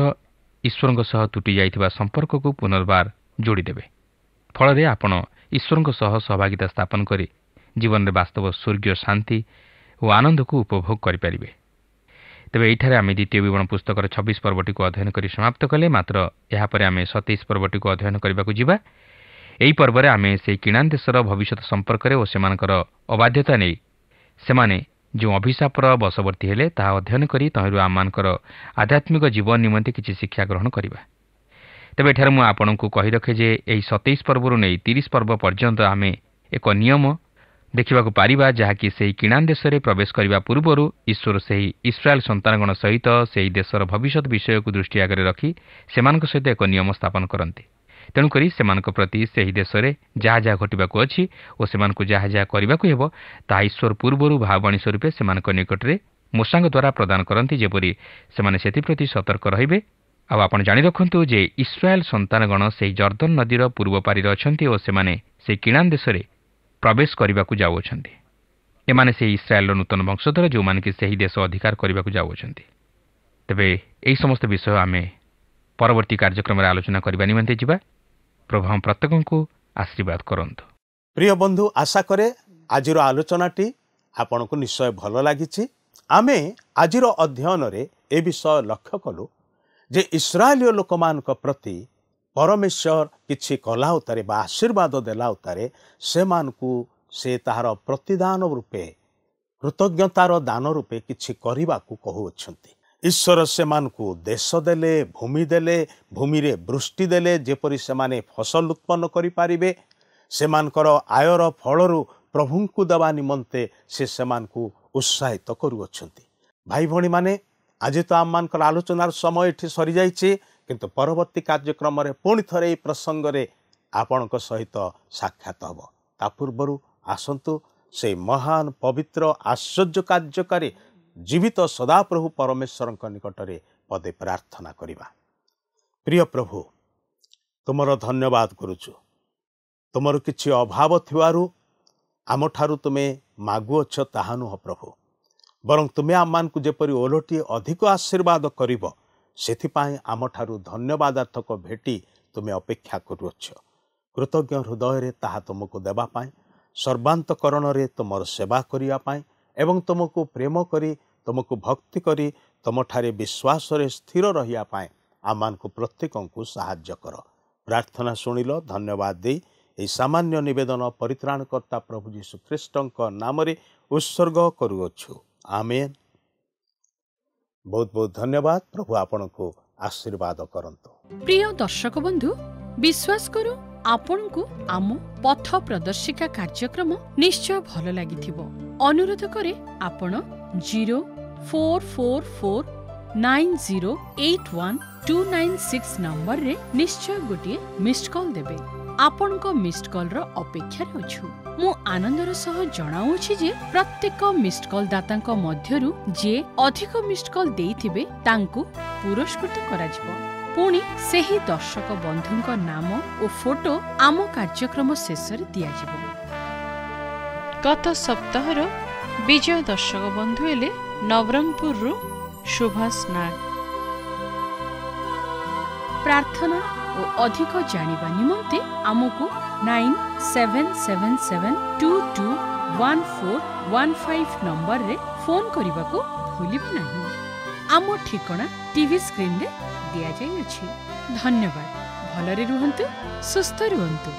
ଈଶ୍ୱରଙ୍କ ସହ ତୁଟି ଯାଇଥିବା ସମ୍ପର୍କକୁ ପୁନର୍ବାର ଯୋଡ଼ିଦେବେ। ଫଳରେ ଆପଣ ଈଶ୍ୱରଙ୍କ ସହ ସହଭାଗିତା ସ୍ଥାପନ କରି ଜୀବନରେ ବାସ୍ତବ ସ୍ୱର୍ଗୀୟ ଶାନ୍ତି ଓ ଆନନ୍ଦକୁ ଉପଭୋଗ କରିପାରିବେ। ତେବେ ଏଇଠାରେ ଆମେ ଦ୍ୱିତୀୟ ବିବରଣୀ ପୁସ୍ତକର 26 ପର୍ବଟିକୁ ଅଧ୍ୟୟନ କରି ସମାପ୍ତ କଲେ। ମାତ୍ର ଏହାପରେ ଆମେ 27 ପର୍ବଟିକୁ ଅଧ୍ୟୟନ କରିବାକୁ ଯିବା। ଏହି ପର୍ବରେ ଆମେ ସେହି କିଣାନ୍ ଦେଶର ଭବିଷ୍ୟତ ସମ୍ପର୍କରେ ଓ ସେମାନଙ୍କର ଅବାଧ୍ୟତା ନେଇ ସେମାନେ ଯେଉଁ ଅଭିଶାପର ବଶବର୍ତ୍ତୀ ହେଲେ ତାହା ଅଧ୍ୟୟନ କରି ତହିଁରୁ ଆମମାନଙ୍କର ଆଧ୍ୟାତ୍ମିକ ଜୀବନ ନିମନ୍ତେ କିଛି ଶିକ୍ଷା ଗ୍ରହଣ କରିବା। ତେବେ ଏଠାରେ ମୁଁ ଆପଣଙ୍କୁ କହି ରଖେ ଯେ ଏହି 27 ପର୍ବରୁ ନେଇ 30 ପର୍ବ ପର୍ଯ୍ୟନ୍ତ ଆମେ ଏକ ନିୟମ ଦେଖିବାକୁ ପାରିବା, ଯାହାକି ସେହି କିଣାନ୍ ଦେଶରେ ପ୍ରବେଶ କରିବା ପୂର୍ବରୁ ଈଶ୍ୱର ସେହି ଇସ୍ରାଏଲ୍ ସନ୍ତାନଗଣ ସହିତ ସେହି ଦେଶର ଭବିଷ୍ୟତ ବିଷୟକୁ ଦୃଷ୍ଟି ଆଗରେ ରଖି ସେମାନଙ୍କ ସହିତ ଏକ ନିୟମ ସ୍ଥାପନ କରନ୍ତି। ତେଣୁକରି ସେମାନଙ୍କ ପ୍ରତି ସେହି ଦେଶରେ ଯାହା ଯାହା ଘଟିବାକୁ ଅଛି ଓ ସେମାନଙ୍କୁ ଯାହା ଯାହା କରିବାକୁ ହେବ ତାହା ଈଶ୍ୱର ପୂର୍ବରୁ ଭାବବାଣୀ ସ୍ୱରୂପେ ସେମାନଙ୍କ ନିକଟରେ ମୂଷାଙ୍କ ଦ୍ୱାରା ପ୍ରଦାନ କରନ୍ତି, ଯେପରି ସେମାନେ ସେଥିପ୍ରତି ସତର୍କ ରହିବେ। ଆଉ ଆପଣ ଜାଣି ରଖନ୍ତୁ ଯେ ଇସ୍ରାଏଲ୍ ସନ୍ତାନଗଣ ସେହି ଜର୍ଦ୍ଦନ ନଦୀର ପୂର୍ବ ପାରିରେ ଅଛନ୍ତି ଓ ସେମାନେ ସେହି କିଣାନ୍ ଦେଶରେ ପ୍ରବେଶ କରିବାକୁ ଯାଉଅଛନ୍ତି। ଏମାନେ ସେହି ଇସ୍ରାଏଲ୍ର ନୂତନ ବଂଶଧର, ଯେଉଁମାନେ କି ସେହି ଦେଶ ଅଧିକାର କରିବାକୁ ଯାଉଅଛନ୍ତି। ତେବେ ଏହି ସମସ୍ତ ବିଷୟ ଆମେ ପରବର୍ତ୍ତୀ କାର୍ଯ୍ୟକ୍ରମରେ ଆଲୋଚନା କରିବା ନିମନ୍ତେ ଯିବା। ପ୍ରଭୁ ଆମ ପ୍ରତ୍ୟେକଙ୍କୁ ଆଶୀର୍ବାଦ କରନ୍ତୁ। ପ୍ରିୟ ବନ୍ଧୁ, ଆଶା କରେ ଆଜିର ଆଲୋଚନାଟି ଆପଣଙ୍କୁ ନିଶ୍ଚୟ ଭଲ ଲାଗିଛି। ଆମେ ଆଜିର ଅଧ୍ୟୟନରେ ଏ ବିଷୟ ଲକ୍ଷ୍ୟ କଲୁ ଯେ ଇସ୍ରାଏଲୀୟ ଲୋକମାନଙ୍କ ପ୍ରତି ପରମେଶ୍ୱର କିଛି କଲା ଉତ୍ତାରେ ବା ଆଶୀର୍ବାଦ ଦେଲା ଉତ୍ତାରେ ସେମାନଙ୍କୁ ସେ ତାହାର ପ୍ରତିଦାନ ରୂପେ, କୃତଜ୍ଞତାର ଦାନ ରୂପେ କିଛି କରିବାକୁ କହୁଅଛନ୍ତି। ଈଶ୍ୱର ସେମାନଙ୍କୁ ଦେଶ ଦେଲେ, ଭୂମି ଦେଲେ, ଭୂମିରେ ବୃଷ୍ଟି ଦେଲେ, ଯେପରି ସେମାନେ ଫସଲ ଉତ୍ପନ୍ନ କରିପାରିବେ। ସେମାନଙ୍କର ଆୟର ଫଳରୁ ପ୍ରଭୁଙ୍କୁ ଦେବା ନିମନ୍ତେ ସେ ସେମାନଙ୍କୁ ଉତ୍ସାହିତ କରୁଅଛନ୍ତି। ଭାଇ ଭଉଣୀମାନେ, ଆଜି ତ ଆମମାନଙ୍କର ଆଲୋଚନାର ସମୟ ଏଠି ସରିଯାଇଛି, କିନ୍ତୁ ପରବର୍ତ୍ତୀ କାର୍ଯ୍ୟକ୍ରମରେ ପୁଣି ଥରେ ଏହି ପ୍ରସଙ୍ଗରେ ଆପଣଙ୍କ ସହିତ ସାକ୍ଷାତ ହେବ। ତା ପୂର୍ବରୁ ଆସନ୍ତୁ ସେହି ମହାନ ପବିତ୍ର ଆଶ୍ଚର୍ଯ୍ୟ କାର୍ଯ୍ୟକାରୀ ଜୀବିତ ସଦାପ୍ରଭୁ ପରମେଶ୍ୱରଙ୍କ ନିକଟରେ ପଦେ ପ୍ରାର୍ଥନା କରିବା। ପ୍ରିୟ ପ୍ରଭୁ, ତୁମର ଧନ୍ୟବାଦ କରୁଛୁ। ତୁମର କିଛି ଅଭାବ ଥିବାରୁ ଆମଠାରୁ ତୁମେ ମାଗୁଅଛ ତାହା ନୁହଁ ପ୍ରଭୁ, ବରଂ ତୁମେ ଆମମାନଙ୍କୁ ଯେପରି ଓଲଟି ଅଧିକ ଆଶୀର୍ବାଦ କରିବ, ସେଥିପାଇଁ ଆମଠାରୁ ଧନ୍ୟବାଦାର୍ଥକ ଭେଟି ତୁମେ ଅପେକ୍ଷା କରୁଅଛ। କୃତଜ୍ଞ ହୃଦୟରେ ତାହା ତୁମକୁ ଦେବା ପାଇଁ, ସର୍ବାନ୍ତକରଣରେ ତୁମର ସେବା କରିବା ପାଇଁ ଏବଂ ତୁମକୁ ପ୍ରେମ କରି, ତୁମକୁ ଭକ୍ତି କରି, ତୁମଠାରେ ବିଶ୍ୱାସରେ ସ୍ଥିର ରହିବା ପାଇଁ ଆମମାନଙ୍କୁ ପ୍ରତ୍ୟେକଙ୍କୁ ସାହାଯ୍ୟ କର। ପ୍ରାର୍ଥନା ଶୁଣିଲ, ଧନ୍ୟବାଦ ଦେଇ ଏହି ସାମାନ୍ୟ ନିବେଦନ ପରିତ୍ରାଣକର୍ତ୍ତା ପ୍ରଭୁ ଯୀଶୁଖ୍ରୀଷ୍ଟଙ୍କ ନାମରେ ଉତ୍ସର୍ଗ କରୁଅଛୁ। ଆମେନ୍। ବହୁତ ବହୁତ ଧନ୍ୟବାଦ। ପ୍ରଭୁ ଆପଣଙ୍କୁ ଆଶୀର୍ବାଦ କରନ୍ତୁ। প্রিয় দর্শক বন্ধু, বিশ্বাস করু ଆପଣଙ୍କୁ ଆମ ପଥ ପ୍ରଦର୍ଶିକା କାର୍ଯ୍ୟକ୍ରମ ନିଶ୍ଚୟ ଭଲ ଲାଗିଥିବ। ଅନୁରୋଧ କରେ ଆପଣ 044490812996 ନମ୍ବରରେ ନିଶ୍ଚୟ ଗୋଟିଏ ମିସ୍ଡ କଲ୍ ଦେବେ। ଆପଣଙ୍କ ମିସ୍ଡ କଲ୍ର ଅପେକ୍ଷାରେ ଅଛୁ। ମୁଁ ଆନନ୍ଦର ସହ ଜଣାଉଛି ଯେ ପ୍ରତ୍ୟେକ ମିସ୍ଡ କଲ୍ ଦାତାଙ୍କ ମଧ୍ୟରୁ ଯିଏ ଅଧିକ ମିସ୍ଡ କଲ୍ ଦେଇଥିବେ ତାଙ୍କୁ ପୁରସ୍କୃତ କରାଯିବ। ପୁଣି ସେହି ଦର୍ଶକ ବନ୍ଧୁଙ୍କ ନାମ ଓ ଫଟୋ ଆମ କାର୍ଯ୍ୟକ୍ରମ ଶେଷରେ ଦିଆଯିବ। ଗତ ସପ୍ତାହର ବିଜୟ ଦର୍ଶକ ବନ୍ଧୁ ହେଲେ ନବରଙ୍ଗପୁରରୁ ସୁଭାଷ ନାଗ। ପ୍ରାର୍ଥନା ଓ ଅଧିକ ଜାଣିବା ନିମନ୍ତେ ଆମକୁ 9777221415 ନମ୍ବରରେ ଫୋନ୍ କରିବାକୁ ଭୁଲିବେ ନାହିଁ। ଆମ ଠିକଣା ଟିଭି ସ୍କ୍ରିନରେ ଦିଆଯାଇଅଛି। ଧନ୍ୟବାଦ। ଭଲରେ ରୁହନ୍ତୁ, ସୁସ୍ଥ ରୁହନ୍ତୁ।